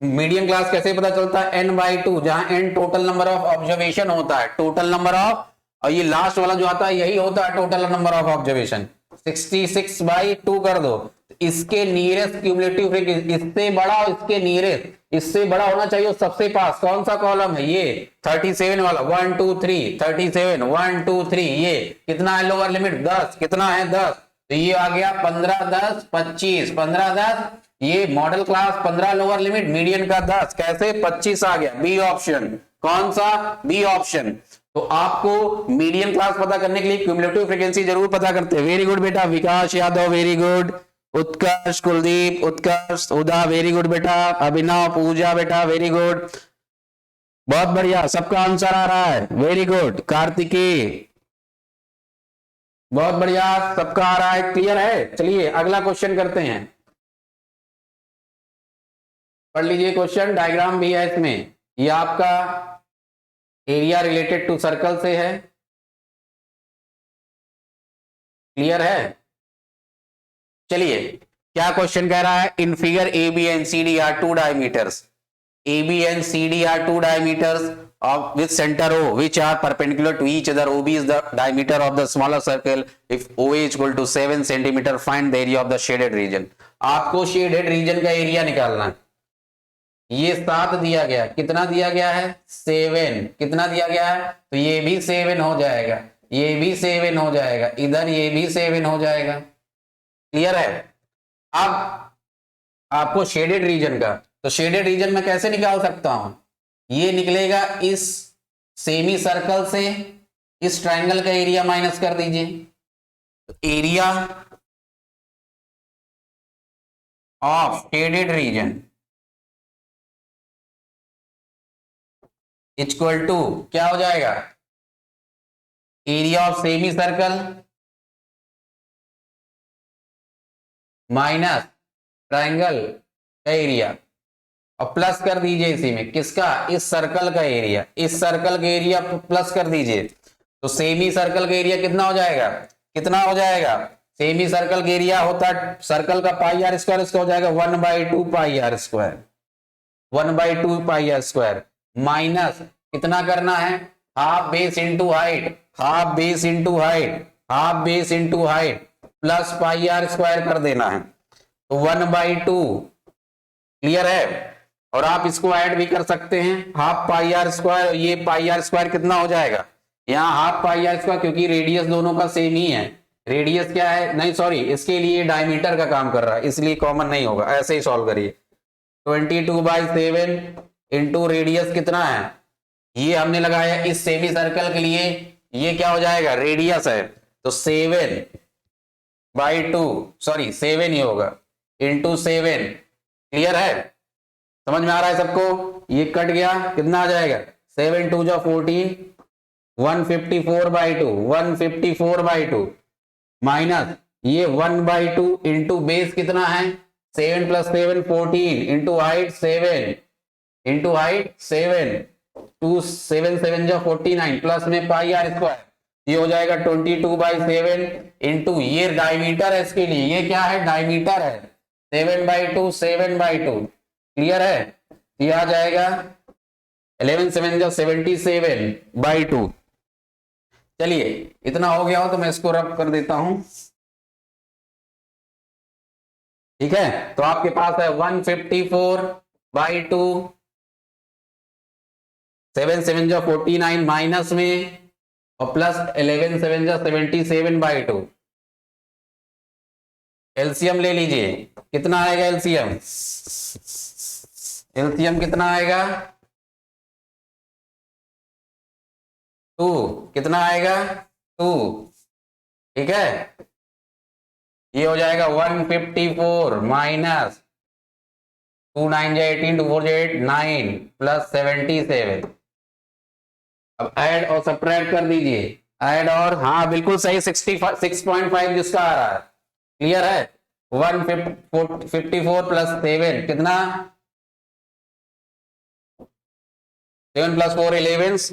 मीडियम क्लास कैसे पता चलता है, n/2, जहां n total number of observation होता है, टोटल नंबर ऑफ, और ये लास्ट वाला जो आता है यही होता है टोटल नंबर ऑफ ऑब्जर्वेशन, 66/2 कर दो। इसके नियरेस्ट क्यूमुलेटिव फ्रीक्वेंसी, इससे बड़ा और इसके नियरेस्ट, इससे बड़ा होना चाहिए सबसे पास, कौन सा कॉलम है ये 37 वाला, 1 2 3 37 1 2 3, ये कितना है लोअर लिमिट 10, कितना है 10, तो ये आ गया 15 10 25, 15 10, ये model class 15 lower limit, median का 10, कैसे 25 आ गया, बी ऑप्शन, कौन सा बी ऑप्शन। तो आपको मीडियम क्लास पता करने के लिए क्यूमुलेटिव फ्रीक्वेंसी जरूर पता करते हैं। वेरी गुड बेटा, विकास यादव वेरी गुड, उत्कर्ष कुलदीप, उत्कर्ष उदा वेरी गुड बेटा, अभिनव पूजा बेटा वेरी गुड, बहुत बढ़िया, सबका आंसर आ रहा है, वेरी गुड, कार्तिकेय बहुत बढ़िया, सबका आ रहा है, क्लियर है। चलिए अगला क्वेश्चन करते हैं, पढ़ लीजिए क्वेश्चन, डायग्राम भी है इसमें, ये आपका एरिया रिलेटेड टू सर्कल से है, क्लियर है। चलिए क्या क्वेश्चन कह रहा है, in figure A B and C D are two diameters, A B and C D are two diameters of with center O which are perpendicular to each other. OB is the diameter of the smaller circle. If OA is equal to 7 cm, find the area of the shaded region. आपको shaded region का area निकालना है। ये 7 दिया गया, कितना दिया गया है 7, कितना दिया गया है, तो ये भी 7 हो जाएगा, ये भी 7 हो जाएगा, इधर ये भी 7 हो जाएगा, क्लियर है। अब आपको शेडेड रीजन का, तो शेडेड रीजन में कैसे निकाल सकता हूं, ये निकलेगा इस सेमी सर्कल से इस ट्रायंगल का एरिया माइनस कर दीजिए, तो area of shaded region equal to क्या हो जाएगा, area of semi circle minus triangle का एरिया, और प्लस कर दीजिए इसी में किसका, इस सर्कल का एरिया, इस सर्कल का एरिया प्लस कर दीजिए, तो सेमी सर्कल का एरिया कितना हो जाएगा, कितना हो जाएगा, सेमी सर्कल का एरिया होता है सर्कल का पाई आर स्क्वायर, इसका हो जाएगा 1/2 pi R square, 1/2 pi R square, minus कितना करना है, half base into height, half base into height, half base into height, plus pi R square कर देना है, तो 1/2, क्लियर है। और आप इसको ऐड भी कर सकते हैं, हाफ पाई आर स्क्वायर, ये पाई आर स्क्वायर कितना हो जाएगा, यहाँ हाफ पाई आर स्क्वायर, क्योंकि रेडियस दोनों का सेम ही है, रेडियस क्या है, नहीं सॉरी इसके लिए डायमीटर का काम कर रहा है इसलिए कॉमन नहीं होगा, ऐसे ही सॉल्व करिए, 22/7 इंटू रेडियस कितना है, ये हमने लगाया इस सेमी सर्कल के लिए, ये क्या हो जाएगा, रेडियस है, तो 7/2, सॉरी 7 ही होगा, इंटू 7। क्लियर है, समझ में आ रहा है सबको, ये कट गया, कितना आ जाएगा, 7 2 जा 14, 154/2, 154/2 माइनस ये 1/2 इंटू बेस कितना है, 7 + 7 14 इंटू हाइट 7 इंटू हाइट 7, 2 7 7 जा 49 प्लस में पाई आर स्क्वायर, ये हो जाएगा 22/7 इंटू ये डायमीटर है इसके लिए, ये क्या है, डायमीटर है, 7/2 7/2। क्लियर है, ये आ जाएगा 11 7 जा 77/2। चलिए इतना हो गया हो तो मैं इसको रब कर देता हूं, ठीक है। तो आपके पास है 154/2, 7 7 जा 49 माइनस में और प्लस 11 7 जा 77/2। एलसीएम ले लीजिए, कितना आएगा एलसीएम, एलसीएम कितना आएगा 2, कितना आएगा 2, ठीक है। ये हो जाएगा 154 माइनस 2 9 जा 18, 2 4 जा 8 9 प्लस 77। अब ऐड और सब्ट्रैक्ट कर दीजिए, ऐड और, हाँ बिल्कुल सही, 66.5 जिसका आ रहा है। क्लियर है, 154 प्लस 7 कितना, 7 + 4 11,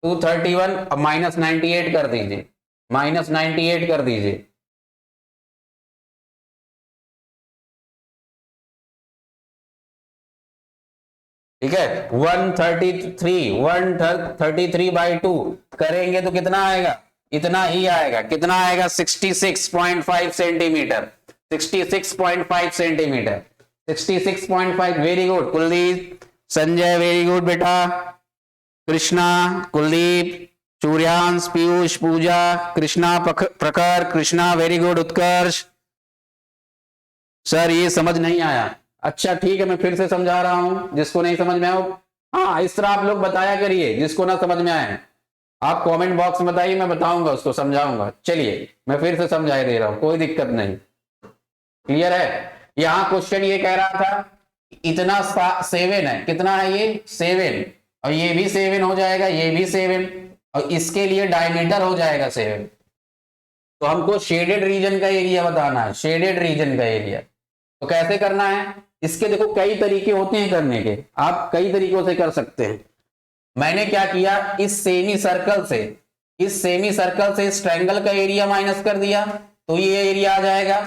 231, अब माइनस 98 कर दीजिए, माइनस 98 कर दीजिए, ठीक है। 133/2 करेंगे तो कितना आएगा, इतना ही आएगा, कितना आएगा 66.5 centimetre, 66.5 centimetre, 66.5। Very good Kuldeep, Sanjay very good बेटा, कृष्णा, कुलदीप, सूर्यांश, पीयूष, पूजा, कृष्णा, प्रखर, कृष्णा वेरी गुड, उत्कर्ष। सर ये समझ नहीं आया, अच्छा ठीक है मैं फिर से समझा रहा हूं, जिसको नहीं समझ में आया, हाँ इस तरह आप लोग बताया करिए, जिसको ना समझ में आए आप कमेंट बॉक्स में बताइए, मैं बताऊंगा उसको, समझाऊंगा। चलिए मैं फिर से समझा दे रहा हूं, कोई दिक्कत नहीं। क्लियर है, यहां क्वेश्चन ये कह रहा था इतना 7 है, कितना है ये 7, और ये भी 7 हो जाएगा, ये भी 7, और इसके लिए डायमीटर हो जाएगा 7। तो हमको शेडेड रीजन का एरिया बताना है, शेडेड रीजन का एरिया। तो कैसे करना है, इसके देखो कई तरीके होते हैं करने के, आप कई तरीकों से कर सकते हैं। मैंने क्या किया, इस सेमी सर्कल से, इस सेमी सर्कल से इस ट्रायंगल का एरिया माइनस कर दिया, तो ये एरिया आ जाएगा,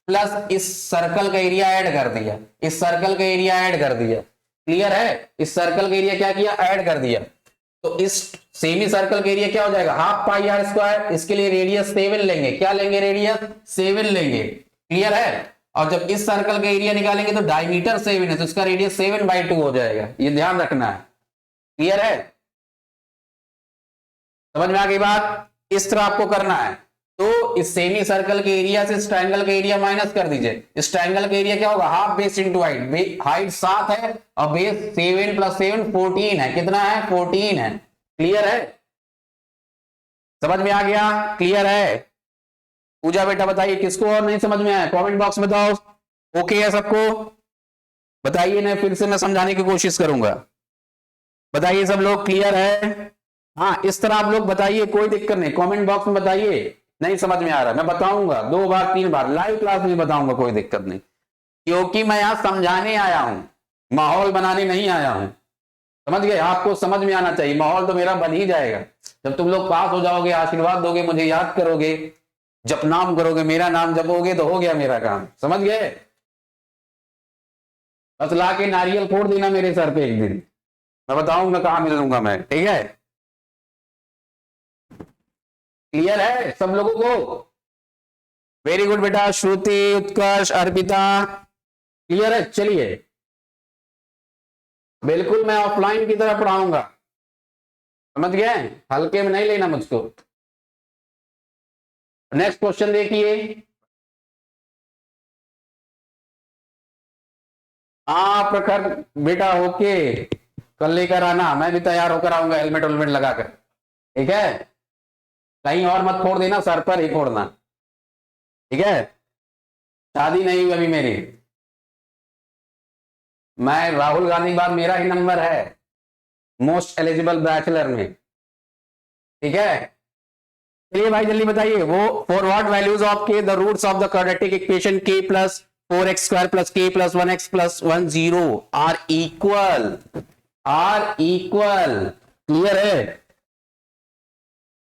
प्लस इस सर्कल का एरिया ऐड कर दिया, इस सर्कल का एरिया ऐड कर दिया। क्लियर है, इस सर्कल का एरिया क्या किया, ऐड कर दिया, तो इस सेमी सर्कल का एरिया क्या हो जाएगा, ½ पाई आर स्क्वायर, इसके लिए रेडियस 7 लेंगे, क्या लेंगे, रेडियस 7 लेंगे। क्लियर है, और जब इस सर्कल का एरिया निकालेंगे तो डायमीटर 7 है, तो इसका रेडियस 7/2 हो जाएगा, ये ध्यान रखना है। क्लियर है, समझ में आ गई बात, इस तरह आपको करना है। तो इस सेमी सर्कल के एरिया से इस ट्रायंगल का एरिया माइनस कर दीजिए, इस ट्रायंगल का एरिया क्या होगा, ½ बेस इंटू हाइट, हाइट 7 है और बेस 7 + 7 14 है, कितना है 14 है। क्लियर है, समझ में आ गया, क्लियर है। पूजा बेटा बताइए किसको और नहीं समझ में आया, कमेंट बॉक्स में बताओ, ओके है सबको, बताइए ना, फिर से मैं समझाने की कोशिश करूंगा, बताइए सब लोग क्लियर है। हाँ इस तरह आप लोग बताइए, कोई दिक्कत नहीं, कमेंट बॉक्स में बताइए नहीं समझ में आ रहा, मैं बताऊंगा 2 बार 3 बार लाइव क्लास में बताऊंगा, कोई दिक्कत नहीं, क्योंकि मैं यहां समझाने आया हूं, माहौल बनाने नहीं आया हूं। समझ गए, आपको समझ में आना चाहिए, माहौल तो मेरा बन ही जाएगा जब तुम लोग पास हो जाओगे, आशीर्वाद दोगे, मुझे याद करोगे, जप नाम करोगे, मेरा नाम जपोगे तो हो गया मेरा काम। समझ गए, बस ला के नारियल फोड़ देना मेरे सर पे एक दिन, मैं बताऊंगा कहां मिलूंगा मैं, ठीक है। क्लियर है सब लोगों को, वेरी गुड बेटा, श्रुति, उत्कर्ष, अर्पिता, क्लियर है। चलिए बिल्कुल मैं ऑफलाइन की तरह पढ़ाऊंगा, समझ गए, हल्के में नहीं लेना मुझको। नेक्स्ट क्वेश्चन देखिए, हाँ प्रखर बेटा, ओके, कल लेकर आना, मैं भी तैयार होकर आऊंगा हेलमेट वेलमेट लगाकर, ठीक है। कहीं और मत फोड़ देना, सर पर ही फोड़ना, ठीक है। शादी नहीं हुई अभी मेरी, मैं राहुल गांधी के बाद मेरा ही नंबर है मोस्ट एलिजिबल बैचलर में, ठीक है। चलिए भाई जल्दी बताइए, वो for what values of K the roots of the quadratic equation K plus 4x² plus K plus 1x plus 1 0 are equal, clear है?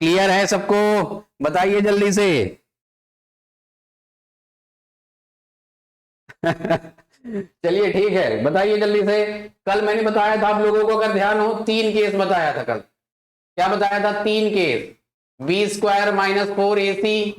क्लियर है सबको? बताइए जल्दी से। चलिए ठीक है, बताइए जल्दी से। कल मैंने बताया था आप लोगों को, अगर ध्यान हो, 3 केस बताया था कल। क्या बताया था? 3 case, b² minus 4ac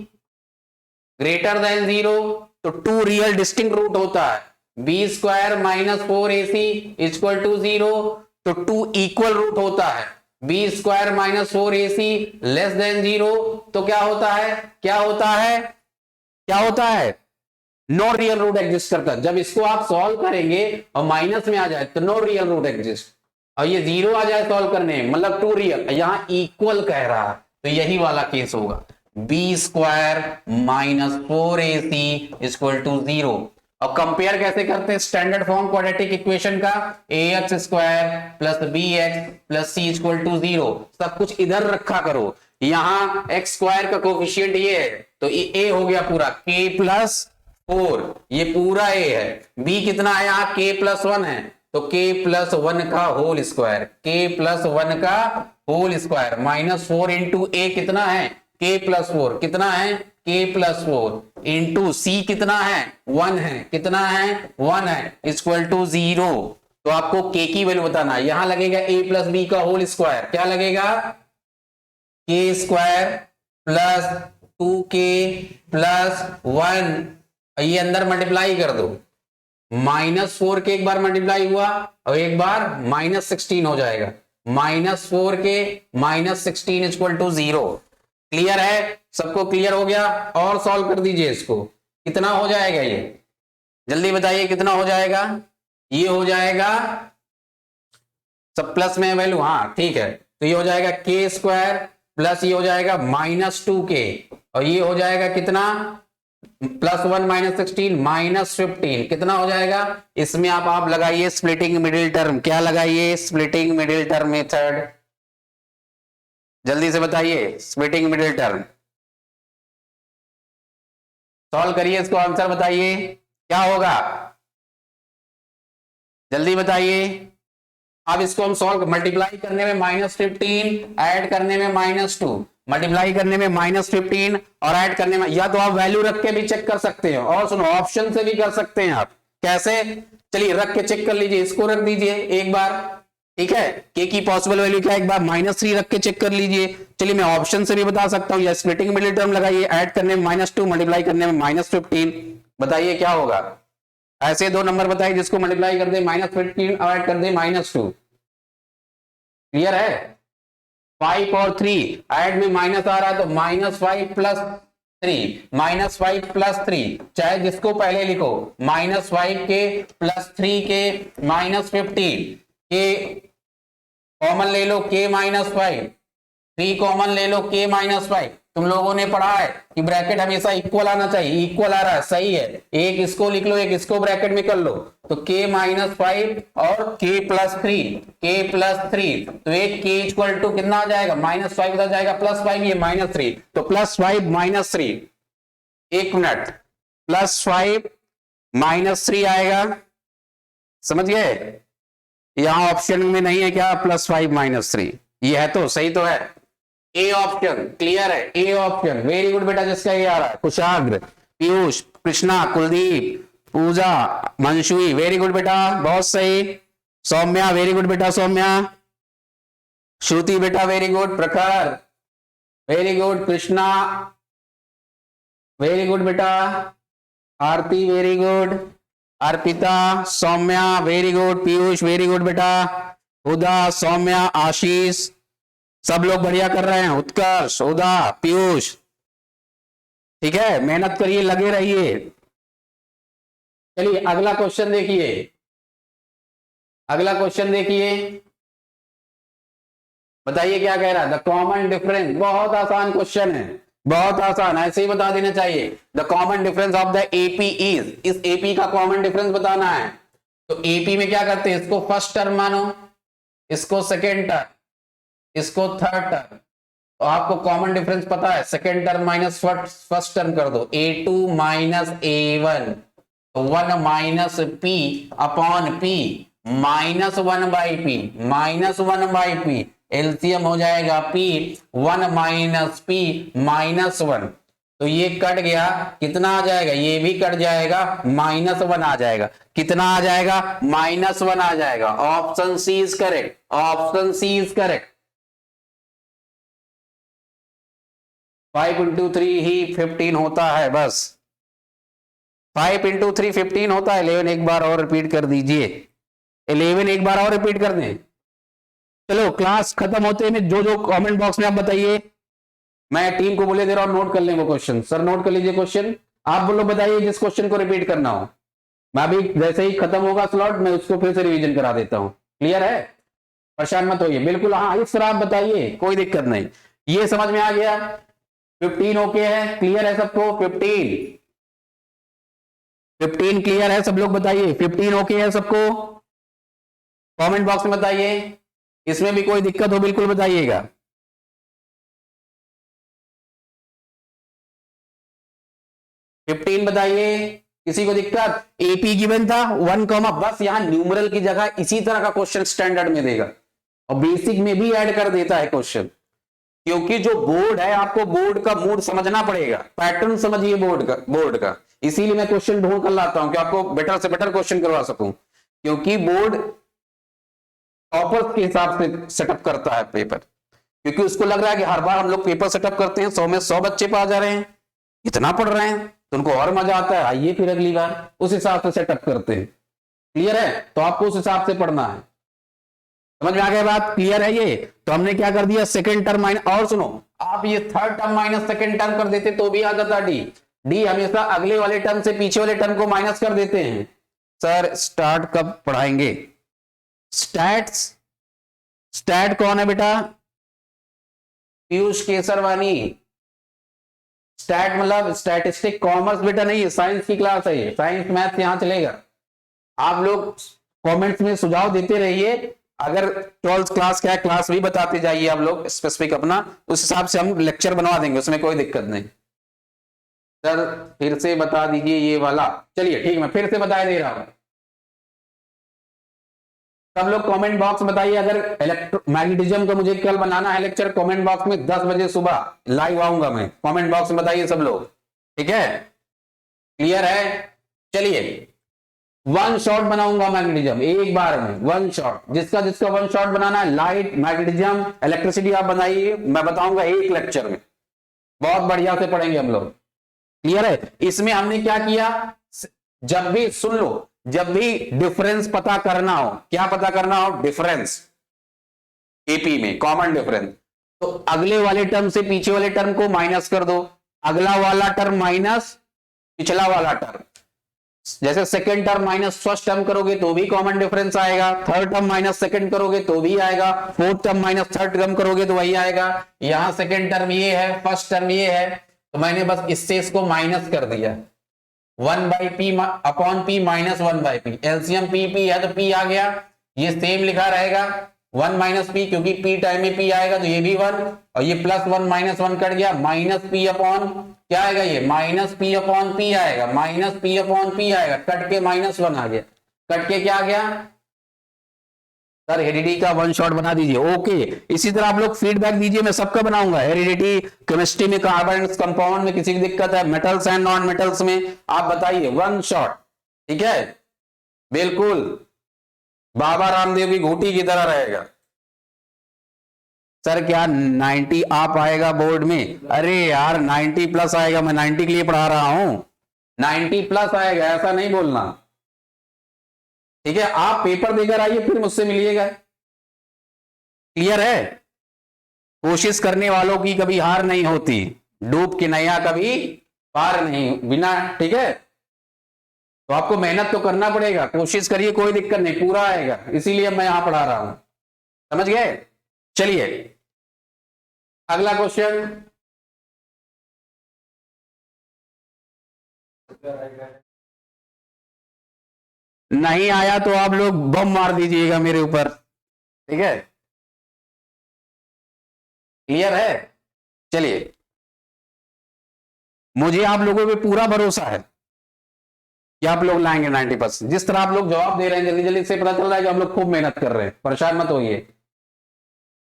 greater than 0, तो 2 रियल डिस्टिंक्ट रूट होता है। b² minus 4ac equal to 0, तो 2 इक्वल रूट होता है। b² minus 4ac less than 0, तो क्या होता है? क्या होता है? क्या होता है? नो रियल रूट एग्जिस्ट करता है। जब इसको आप सॉल्व करेंगे और माइनस में आ जाए तो नो रियल रूट एग्जिस्ट, और ये 0 आ जाए सॉल्व करने, मतलब 2 रियल, यहां इक्वल कह रहा है, तो यही वाला केस होगा। b² minus 4ac equal to 0। और कंपेयर कैसे करते हैं? स्टैंडर्ड फॉर्म क्वाड्रेटिक इक्वेशन का, ax² plus bx plus c equal to 0। सब कुछ इधर रखा करो, यहां x² का कोफिशिएंट ये है, तो ये a हो गया पूरा, k प्लस 4, ये पूरा a है। b कितना है यहाँ? k प्लस 1 है, तो k प्लस 1 का होल स्क्वायर, k प्लस 1 का whole square minus 4 into a कितना है? k प्लस 4 कितना है? k प्लस 4 इंटू c कितना है? 1 है, कितना है? 1 है, इक्वल टू 0। तो आपको k की वैल्यू बताना है। यहां लगेगा a प्लस बी का होल स्क्वायर, क्या लगेगा? k² प्लस 2k प्लस 1, ये अंदर मल्टीप्लाई कर दो, -4 के एक बार मल्टीप्लाई हुआ और एक बार -16 हो जाएगा, -4 के -16 इक्वल टू 0। क्लियर है? सबको क्लियर हो गया? और सॉल्व कर दीजिए इसको, कितना हो जाएगा ये? जल्दी बताइए कितना हो जाएगा? ये हो जाएगा, सब प्लस में वैल्यू, हाँ ठीक है, तो ये हो जाएगा k² प्लस ये हो जाएगा -2k, और ये हो जाएगा कितना? +1 -16 -15, कितना हो जाएगा? इसमें आप लगाइए स्प्लिटिंग मिडिल टर्म। क्या लगाइए? Splitting middle term method. जल्दी से बताइए, स्प्लिटिंग मिडिल टर्म सॉल्व करिए, इसको आंसर बताइए क्या होगा, जल्दी बताइए। अब इसको हम सॉल्व, मल्टीप्लाई करने में -15, ऐड करने में -2, मल्टीप्लाई करने में -15 और ऐड करने में, या तो आप वैल्यू रख के भी चेक कर सकते हैं, और सुनो ऑप्शन से भी कर सकते हैं आप। कैसे? चलिए रख के चेक कर लीजिए, इसको रख दीजिए एक बार, ठीक है। के की पॉसिबल वैल्यू क्या? एक बार -3 रख के चेक कर लीजिए। चलिए मैं ऑप्शन से भी बता सकता हूं, या स्प्लिटिंग मिडिल टर्म लगाइए, ऐड करने में -2, मल्टीप्लाई करने में -15, बताइए क्या होगा। ऐसे 2 नंबर बताइए जिसको मल्टीप्लाई कर दे -15 और ऐड कर दे -2। क्लियर है? 5 और 3 ऐड में माइनस आ रहा है, तो -5 प्लस 3, -5 प्लस 3, चाहे जिसको पहले लिखो, -5 के प्लस 3 के -15 के कॉमन ले लो, k -5, 3 कॉमन ले लो, k -5। तुम लोगों ने पढ़ा है कि ब्रैकेट हमेशा इक्वल आना चाहिए, इक्वल आ रहा है, सही है। एक इसको लिख लो, एक इसको ब्रैकेट में कर लो, तो k -5 और k प्लस 3, तो एक k इक्वल टू कितना आ जाएगा? -5 उधर जाएगा, +5, ये -3, तो +5 -3, एक मिनट, +5 -3 आएगा, समझ गए? यहां ऑप्शन में नहीं है क्या? +5 -3, ये है तो सही तो है, ए ऑप्शन। क्लियर है? ए ऑप्शन, वेरी गुड बेटा, जिसका ये आ रहा है, कुशाग्र, पीयूष, कृष्णा, कुलदीप, पूजा, मंशुई, वेरी गुड बेटा, बहुत सही। सौम्या, वेरी गुड बेटा, सौम्या। श्रुति बेटा, very good. Prakhar, very good. Krishna, very good बेटा। Aarti, very good. Arpita, Saumya, very good. Piyush, very good बेटा। उदा, सौम्या, आशीष, सब लोग बढ़िया कर रहे हैं। उत्कर्ष, उदा, पीयूष, ठीक है, मेहनत करिए, लगे रहिए। चलिए अगला क्वेश्चन देखिए, अगला क्वेश्चन देखिए, बताइए क्या कह रहा है। द कॉमन डिफरेंस, बहुत आसान क्वेश्चन है, बहुत आसान, ऐसे ही बता देना चाहिए। The common difference of the AP is, इस एपी का कॉमन डिफरेंस बताना है। तो एपी में क्या करते हैं, इसको फर्स्ट टर्म मानो, इसको सेकेंड टर्म, इसको थर्ड टर्म। तो आपको कॉमन डिफरेंस पता है, second term minus first term कर दो, a2 minus a1, 1 minus p upon p minus 1 by P, minus 1 by P, LCM हो जाएगा p, 1 माइनस p माइनस 1। तो ये कट गया, कितना आ जाएगा, ये भी कट जाएगा, -1 आ जाएगा। कितना आ जाएगा, -1 आ जाएगा। Option C is correct, option C is correct. 5 into 3 ही 15 होता है, बस 5 इंटू 3 15 होता है। 11 एक बार और रिपीट कर दीजिए, 11 एक बार और रिपीट कर दें। चलो क्लास खत्म होते में जो जो कमेंट बॉक्स में आप बताइए, मैं टीम को बोले दे रहा हूं नोट कर लें वो क्वेश्चन। सर नोट कर लीजिए क्वेश्चन, आप बोलो बताइए जिस क्वेश्चन को रिपीट करना हो। मैं भी जैसे ही खत्म होगा स्लॉट, मैं उसको फिर से रिवीजन करा देता हूं। क्लियर है, परेशान मत होइए, बिल्कुल हाँ इस तरह आप बताइए, कोई दिक्कत नहीं। ये समझ में आ गया, 15 ओके है, क्लियर है सबको, 15 क्लियर है सब लोग, बताइए 15 ओके है सबको, कमेंट बॉक्स में बताइए। इसमें भी कोई दिक्कत हो बिल्कुल बताइएगा। 15 बताइए, किसी को दिक्कत। एपी गिवन था 1 कॉमा, बस यहां न्यूमरल की जगह इसी तरह का क्वेश्चन स्टैंडर्ड में देगा और बेसिक में भी ऐड कर देता है क्वेश्चन, क्योंकि जो बोर्ड है आपको बोर्ड का मूड समझना पड़ेगा, पैटर्न समझिए बोर्ड का। इसीलिए मैं क्वेश्चन ढूंढ कर लाता हूं कि आपको बेटर से बेटर क्वेश्चन करवा सकूं, क्योंकि बोर्ड टॉपर्स के हिसाब से सेटअप करता है पेपर, क्योंकि उसको लग रहा है कि हर बार हम लोग पेपर सेटअप करते हैं 100 में 100 बच्चे पास जा रहे हैं, इतना पढ़ रहे हैं, तो उनको और मजा आता है, आइए फिर अगली बार उस हिसाब से सेटअप करते हैं। क्लियर है, तो आपको उस हिसाब से पढ़ना है। समझ में आ गया बात, क्लियर है ये। तो हमने क्या कर दिया, सेकंड टर्म माइनस, और सुनो आप ये third term minus second term कर देते तो भी आ जाता डी। डी हमेशा अगले वाले टर्म से पीछे वाले टर्म को माइनस कर देते हैं। सर स्टार्ट कब पढ़ाएंगे, स्टैट्स, स्टैट कौन है बेटा, पीयूष केसरवानी। स्टैट मतलब स्टैटिस्टिक, कॉमर्स बेटा नहीं है, साइंस की क्लास है ये, साइंस मैथ यहां चलेगा। आप लोग कमेंट्स में सुझाव देते रहिए, अगर 12th क्लास क्या है क्लास भी बताते जाइए आप लोग स्पेसिफिक अपना, उस हिसाब से हम लेक्चर बनवा देंगे, उसमें कोई दिक्कत नहीं। सर फिर से बता दीजिए ये वाला, चलिए ठीक, मैं फिर से बता दे रहा हूं। सब लोग कमेंट बॉक्स में बताइए, अगर मैग्नेटिज्म का मुझे कल बनाना है लेक्चर, कमेंट बॉक्स में 10 बजे सुबह लाइव आऊंगा मैं, कमेंट बॉक्स में बताइए सब लोग, ठीक है, क्लियर है। चलिए 1 शॉट बनाऊंगा मैग्नेटिज्म एक बार में, 1 शॉट, जिसका 1 शॉट बनाना है, लाइट, मैग्नेटिज्म, इलेक्ट्रिसिटी आप बनाइए, मैं बताऊंगा एक लेक्चर में, बहुत बढ़िया से पढ़ेंगे हम लोग। क्लियर है। इसमें हमने क्या किया, जब भी सुन लो, जब भी डिफरेंस पता करना हो, क्या पता करना हो, डिफरेंस एपी में कॉमन डिफरेंस, तो अगले वाले टर्म से पीछे वाले टर्म को माइनस कर दो, अगला वाला टर्म माइनस पिछला वाला टर्म। जैसे second term minus first term करोगे तो भी कॉमन डिफरेंस आएगा, थर्ड टर्म माइनस सेकंड करोगे तो भी आएगा, fourth term minus third term करोगे तो वही आएगा। यहां सेकंड टर्म ये है, फर्स्ट टर्म ये है, तो मैंने बस इससे इसको माइनस कर दिया, 1 by P upon P minus 1 by P, LCM P P है तो पी आ गया, ये सेम लिखा रहेगा 1 माइनस पी, क्योंकि पी टाइम में पी आएगा तो ये भी 1, और ये +1 -1 कट गया, माइनस पी अपॉन क्या आएगा, ये माइनस पी अपॉन पी आएगा, माइनस पी अपॉन पी आएगा, कट के -1 आ गया, कट के क्या आ गया, सर हेरिडिटी का 1 शॉट बना दीजिए, ओके। इसी तरह आप लोग फीडबैक दीजिए, मैं सबका बनाऊंगा, हेरिडिटी, केमिस्ट्री में, कार्बन कंपाउंड में किसी की दिक्कत है, मेटल्स एंड नॉन मेटल्स में आप बताइए, 1 शॉट, ठीक है, बिल्कुल बाबा रामदेव की घूटी की तरह रहेगा। सर क्या 90 आ पाएगा बोर्ड में, अरे यार 90 प्लस आएगा, मैं 90 के लिए पढ़ा रहा हूं, 90 प्लस आएगा, ऐसा नहीं बोलना, ठीक है। आप पेपर देकर आइए फिर मुझसे मिलिएगा, क्लियर है। कोशिश करने वालों की कभी हार नहीं होती, डूब के नैया कभी पार नहीं बिना, ठीक है। तो आपको मेहनत तो करना पड़ेगा, कोशिश करिए, कोई दिक्कत नहीं, पूरा आएगा, इसीलिए मैं यहां पढ़ा रहा हूं। समझ गए? चलिए अगला क्वेश्चन। नहीं आया तो आप लोग बम मार दीजिएगा मेरे ऊपर, ठीक है? क्लियर है? चलिए, मुझे आप लोगों पे पूरा भरोसा है कि आप लोग लाएंगे 90%। जिस तरह आप लोग जवाब दे रहे हैं जल्दी जल्दी से पता चल रहा है कि हम लोग खूब मेहनत कर रहे हैं, परेशान मत होइए।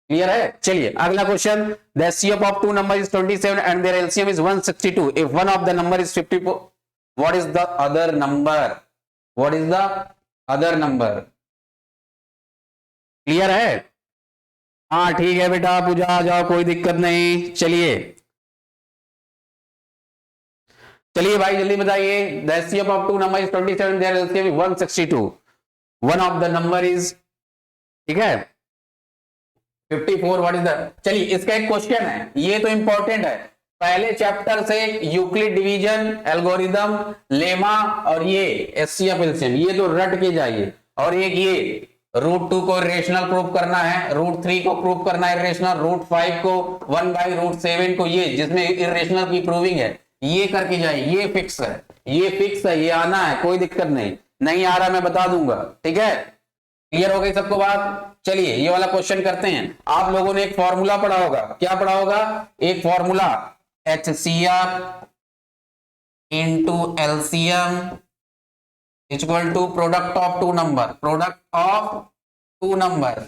क्लियर है? चलिए अगला question. The HCF of two number is 27 and their LCM is 162। If one of the number is 54, what is the other number? What is the other number? Clear है? हाँ ठीक है बेटा, पूजा आ जाओ, कोई दिक्कत नहीं। चलिए चलिए भाई जल्दी बताइए। The HCF of two number is 27, their LCM is 162। One of the number is, ठीक है, 54, व्हाट इज द। चलिए इसका एक क्वेश्चन है, ये तो इंपॉर्टेंट है, पहले चैप्टर से यूक्लिड डिवीजन, एल्गोरिदम, लेमा और ये एचसीएफ एलसीएम, ये तो रट के जाइए। और एक ये √2 को रेशनल प्रूव करना है, √3 को प्रूव करना है इरेशनल, √5 को 1/√7 को, ये जिसमें इरेशनल की प्रूविंग है, ये करके जाइए। ये फिक्स है, ये फिक्स है, ये आना है, कोई दिक्कत नहीं। नहीं आ रहा मैं बता दूंगा, ठीक है? क्लियर हो गई सबको बात? चलिए ये वाला क्वेश्चन करते हैं। आप लोगों ने एक फॉर्मूला पढ़ा होगा, क्या पढ़ा होगा? एक formula, HCF into LCM equal to product of two number, product of two number,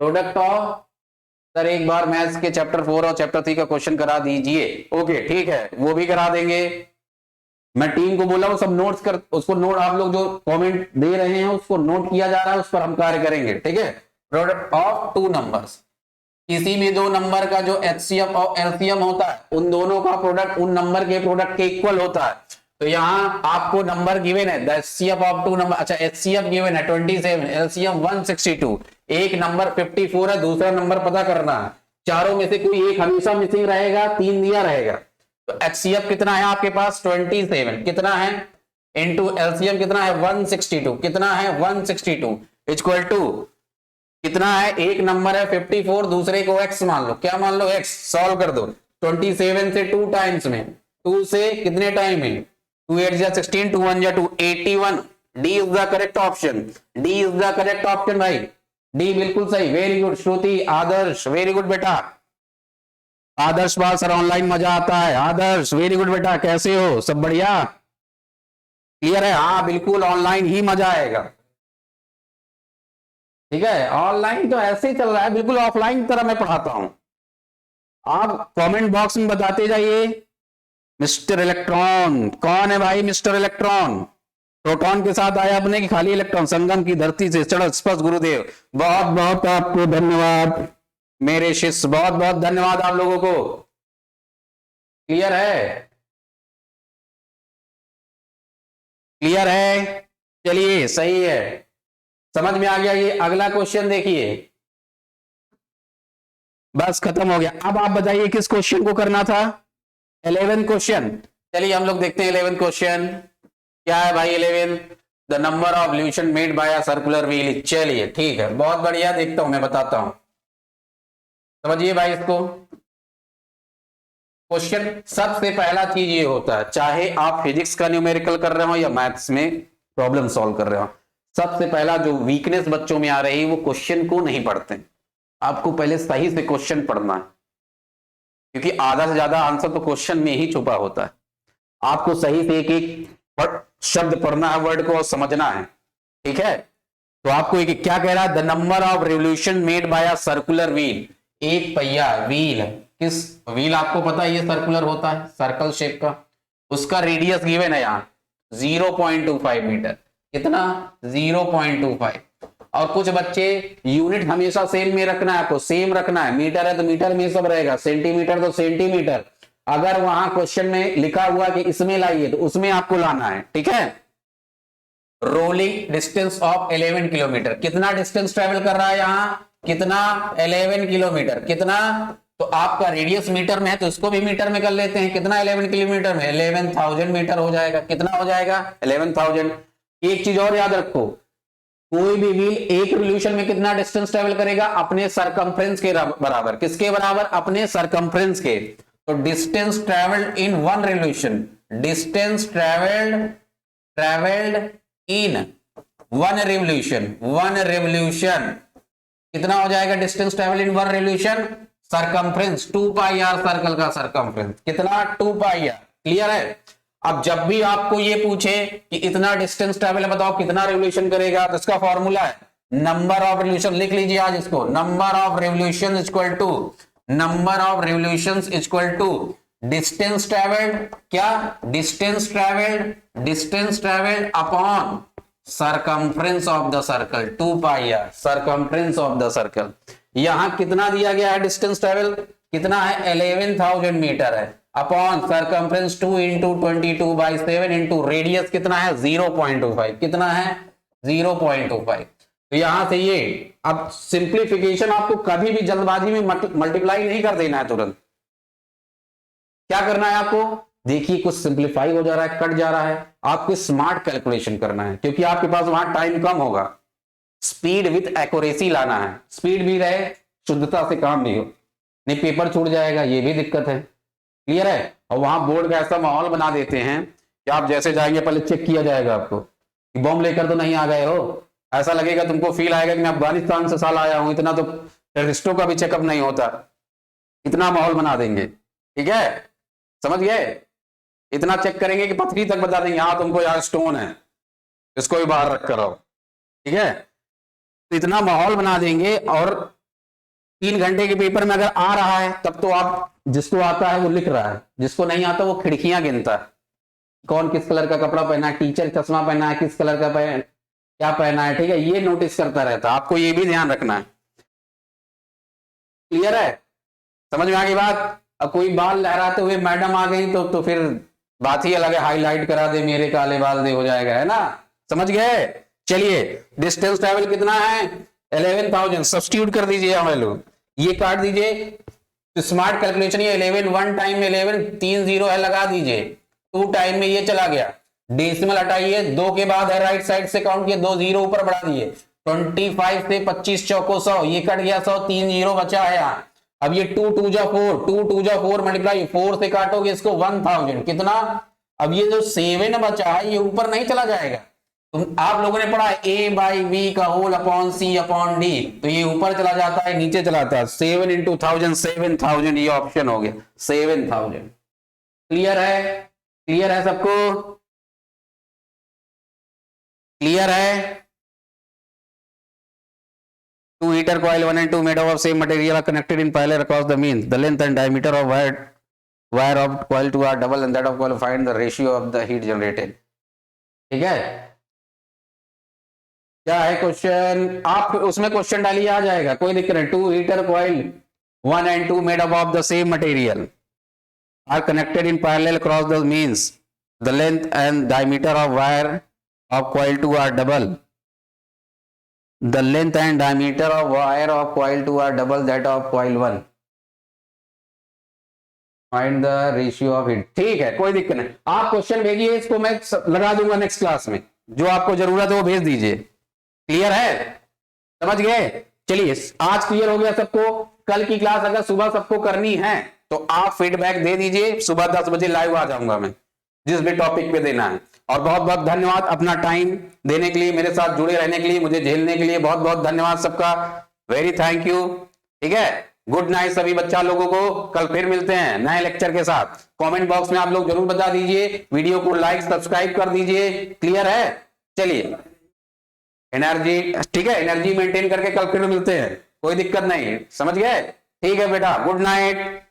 product of. Sir एक बार मैथ्स के चैप्टर 4 और चैप्टर 3 का क्वेश्चन करा दीजिए। ओके ठीक है, वो भी करा देंगे। मैं टीम को बोला वो सब नोट्स कर, उसको नोट, आप लोग जो कमेंट दे रहे हैं उसको नोट किया जा रहा है, उस पर हम कार्य करेंगे, ठीक है? प्रोडक्ट ऑफ टू नंबर्स, किसी भी दो नंबर का जो एचसीएफ और एलसीएम होता है, उन दोनों का प्रोडक्ट उन नंबर के प्रोडक्ट के इक्वल होता है। तो यहाँ आपको नंबर गिवन है, the HCF of two number, अच्छा एचसीएफ गिवन है 27, एलसीएम 162, एक नंबर 54 है, दूसरा नंबर पता करना है। चारों में से कोई एक हमेशा मिसिंग रहेगा, 3 दिया रहेगा। तो एचसीएफ कितना है आपके पास? 27 कितना है, इनटू एलसीएम कितना है? 162 कितना है? 162 इक्वल टू कितना है? एक नंबर है 54, दूसरे को x मान लो, क्या मान लो? x। सॉल्व कर दो, 27 से 2 टाइम्स में, 2 से कितने टाइम में? 2 8 जा 16, 2 1 जा 2, 81। D is the correct option, D is the correct option भाई, डी बिल्कुल सही। वेरी गुड श्रुति, आदर्श वेरी गुड बेटा। आदर्श बाल सर ऑनलाइन मजा आता है। आदर्श वेरी गुड बेटा, कैसे हो? सब बढ़िया? क्लियर है? हाँ बिल्कुल, ऑनलाइन ही मजा आएगा, ठीक है? ऑनलाइन तो ऐसे ही चल रहा है, बिल्कुल ऑफलाइन की तरह मैं पढ़ाता हूं। आप कमेंट बॉक्स में बताते जाइए। मिस्टर इलेक्ट्रॉन कौन है भाई? मिस्टर इलेक्ट्रॉन प्रोटॉन के साथ आया अपने की खाली इलेक्ट्रॉन, संगम की धरती से चढ़ स्पष्ट। गुरुदेव बहुत बहुत आपको धन्यवाद मेरे शिष्य, बहुत बहुत धन्यवाद आप लोगों को। क्लियर है? क्लियर है? चलिए सही है, समझ में आ गया। ये अगला क्वेश्चन देखिए, बस खत्म हो गया। अब आप बताइए किस क्वेश्चन को करना था? 11 क्वेश्चन। चलिए हम लोग देखते हैं 11 क्वेश्चन क्या है भाई। 11, the number of revolution made by a circular wheel. चलिए ठीक है, बहुत बढ़िया, देखता हूं मैं, बताता हूं। समझिए भाई इसको। क्वेश्चन सबसे पहला चीज ये होता है, चाहे आप फिजिक्स का न्यूमेरिकल कर रहे हो या मैथ्स में प्रॉब्लम सॉल्व कर रहे हो, सबसे पहला जो वीकनेस बच्चों में आ रही है वो क्वेश्चन को नहीं पढ़ते। आपको पहले सही से क्वेश्चन पढ़ना है, क्योंकि आधा से ज्यादा आंसर तो क्वेश्चन में ही छुपा होता है। आपको सही से एक एक शब्द पढ़ना है, वर्ड को समझना है, ठीक है? तो आपको एक क्या कह रहा है? The number of revolution made by a circular wheel, एक पहिया व्हील। किस व्हील आपको पता है ये सर्कुलर होता है, सर्कल शेप का, उसका रेडियस गिवन है यहाँ 0.25 मीटर। कितना? 0.25। और कुछ बच्चे यूनिट हमेशा सेम में रखना है, आपको सेम रखना है, मीटर है तो मीटर में सब रहेगा, सेंटीमीटर तो सेंटीमीटर। अगर वहां क्वेश्चन में लिखा हुआ कि इसमें लाइए तो उसमें आपको लाना है, ठीक है? रोलिंग डिस्टेंस ऑफ 11 किलोमीटर, कितना डिस्टेंस ट्रेवल कर रहा है यहाँ? कितना? 11 किलोमीटर। कितना? तो आपका रेडियस मीटर में है तो इसको भी मीटर में कर लेते हैं। कितना? 11 किलोमीटर में 11,000 मीटर हो जाएगा। कितना हो जाएगा? 11,000। एक चीज और याद रखो, कोई भी व्हील एक रिवोल्यूशन में कितना डिस्टेंस ट्रेवल करेगा? अपने सरकमफ्रेंस के बराबर। किसके बराबर? अपने सरकमफ्रेंस के। तो distance travelled in one revolution, distance travelled in one revolution कितना हो जाएगा? Distance travel in one revolution circumference 2 pi R, circle का सरकमफ्रेंस कितना? 2 पाई आर। क्लियर है? अब जब भी आपको ये पूछे कि इतना डिस्टेंस ट्रेवल है, बताओ कितना रिवोल्यूशन करेगा, तो इसका फॉर्मूला है नंबर ऑफ रिवोल्यूशन। लिख लीजिए आज इसको, number of revolution equal to distance travelled, क्या? Distance travelled upon circumference of the circle 2 pi R, circumference of the circle. यहां कितना दिया गया है? डिस्टेंस ट्रेवल कितना है? 11,000 मीटर है, upon circumference 2 into 22/7 into radius कितना है? 0.25। कितना है? 0.25। तो यहां से ये, अब सिंप्लीफिकेशन आपको कभी भी जल्दबाजी में मल्टीप्लाई नहीं कर देना है तुरंत। क्या करना है आपको? देखिए कुछ सिंप्लीफाई हो जा रहा है, कट जा रहा है, आपको स्मार्ट कैलकुलेशन करना है, क्योंकि आपके पास वहां टाइम कम होगा। स्पीड विथ एक्यूरेसी लाना है, स्पीड भी रहे, शुद्धता से काम भी हो, नहीं पेपर छूट जाएगा, ये भी दिक्कत है। क्लियर है? और वहां बोर्ड का ऐसा माहौल बना देते हैं कि आप जैसे जाएंगे पहले चेक किया जाएगा आपको कि बॉम्ब लेकर तो नहीं आ गए हो। ऐसा लगेगा, तुमको फील आएगा कि मैं अफगानिस्तान से साल आया हूं, इतना तो टेररिस्टों का भी चेकअप नहीं होता। इतना माहौल बना देंगे, ठीक है? समझ गए? इतना चेक करेंगे कि पथरी तक बता देंगे, हाँ तुमको यहाँ स्टोन है, इसको भी बाहर रख कर आओ, ठीक है? तो इतना माहौल बना देंगे। और 3 घंटे के पेपर में अगर आ रहा है तब तो आप, जिसको आता है वो लिख रहा है, जिसको नहीं आता वो खिड़कियां गिनता है, कौन किस कलर का कपड़ा पहना है, टीचर चश्मा पहना है, किस कलर का क्या पहना है, ठीक है? ये नोटिस करता रहता है, आपको ये भी ध्यान रखना है। क्लियर है? समझ में आ गई बात? अब कोई बाल लहराते हुए मैडम आ गई तो फिर बात ही अलग है, हाईलाइट करा दे मेरे काले बाल दे, हो जाएगा, है ना? समझ गए? चलिए, डिस्टेंस ट्रेवल कितना है? 11,000। सब्स्टिट्यूट कर दीजिए वैल्यू, ये काट दीजिए, तो स्मार्ट कैलकुलेशन, ये 11 1 टाइम में 11 3 0 है, लगा दीजिए। 2 टाइम में ये चला गया, डेसिमल हटाइए, 2 के बाद है राइट साइड से काउंट किया, 2 0 ऊपर बढ़ा दिए, 25 से 25 चौको 100, ये कट गया 100, 3 0 बचा है यहाँ। अब ये 2 2 जा 4, 2 2 जा 4 मल्टीप्लाई 4 से काटोगे इसको 1000 कितना? अब ये जो 7 बचा है ये ऊपर नहीं चला जाएगा। तुम आप लोगों ने पढ़ा a बाई वी का होल अपॉन सी अपॉन डी, तो ये ऊपर चला जाता है नीचे चला जाता है। 7 इंटू 1000 7,000, ये ऑप्शन हो गया 7,000। क्लियर है? क्लियर है सबको? क्लियर है? 2 heater coil 1 and 2 made of same material are connected in parallel across the means. The length and diameter of wire of coil 2 are double and that of coil. Find the ratio of the heat generated. ठीक है? क्या है question? आप उसमें question डालिए, आ जाएगा, कोई दिक्कत नहीं। 2 heater coil 1 and 2 made up of the same material are connected in parallel across the means. The length and diameter of wire of coil 2 are double. The length and diameter of wire of coil 2 are double that of coil 1. Find the ratio of heat. ठीक है, कोई दिक्कत नहीं। आप question भेजिए, इसको मैं लगा दूंगा नेक्स्ट क्लास में, जो आपको जरूरत है वो भेज दीजिए। क्लियर है? समझ गए? चलिए, आज क्लियर हो गया सबको। कल की क्लास अगर सुबह सबको करनी है तो आप फीडबैक दे दीजिए, सुबह 10 बजे लाइव आ जाऊंगा मैं, जिस भी टॉपिक पे देना है। और बहुत बहुत धन्यवाद अपना टाइम देने के लिए, मेरे साथ जुड़े रहने के लिए, मुझे झेलने के लिए बहुत बहुत धन्यवाद सबका। Very thank you. ठीक है, गुड नाइट सभी बच्चा लोगों को। कल फिर मिलते हैं नए लेक्चर के साथ। कमेंट बॉक्स में आप लोग जरूर बता दीजिए, वीडियो को लाइक सब्सक्राइब कर दीजिए। क्लियर है? चलिए, एनर्जी, ठीक है, एनर्जी मेंटेन करके कल फिर मिलते हैं, कोई दिक्कत नहीं। समझ गए? ठीक है बेटा, गुड नाइट।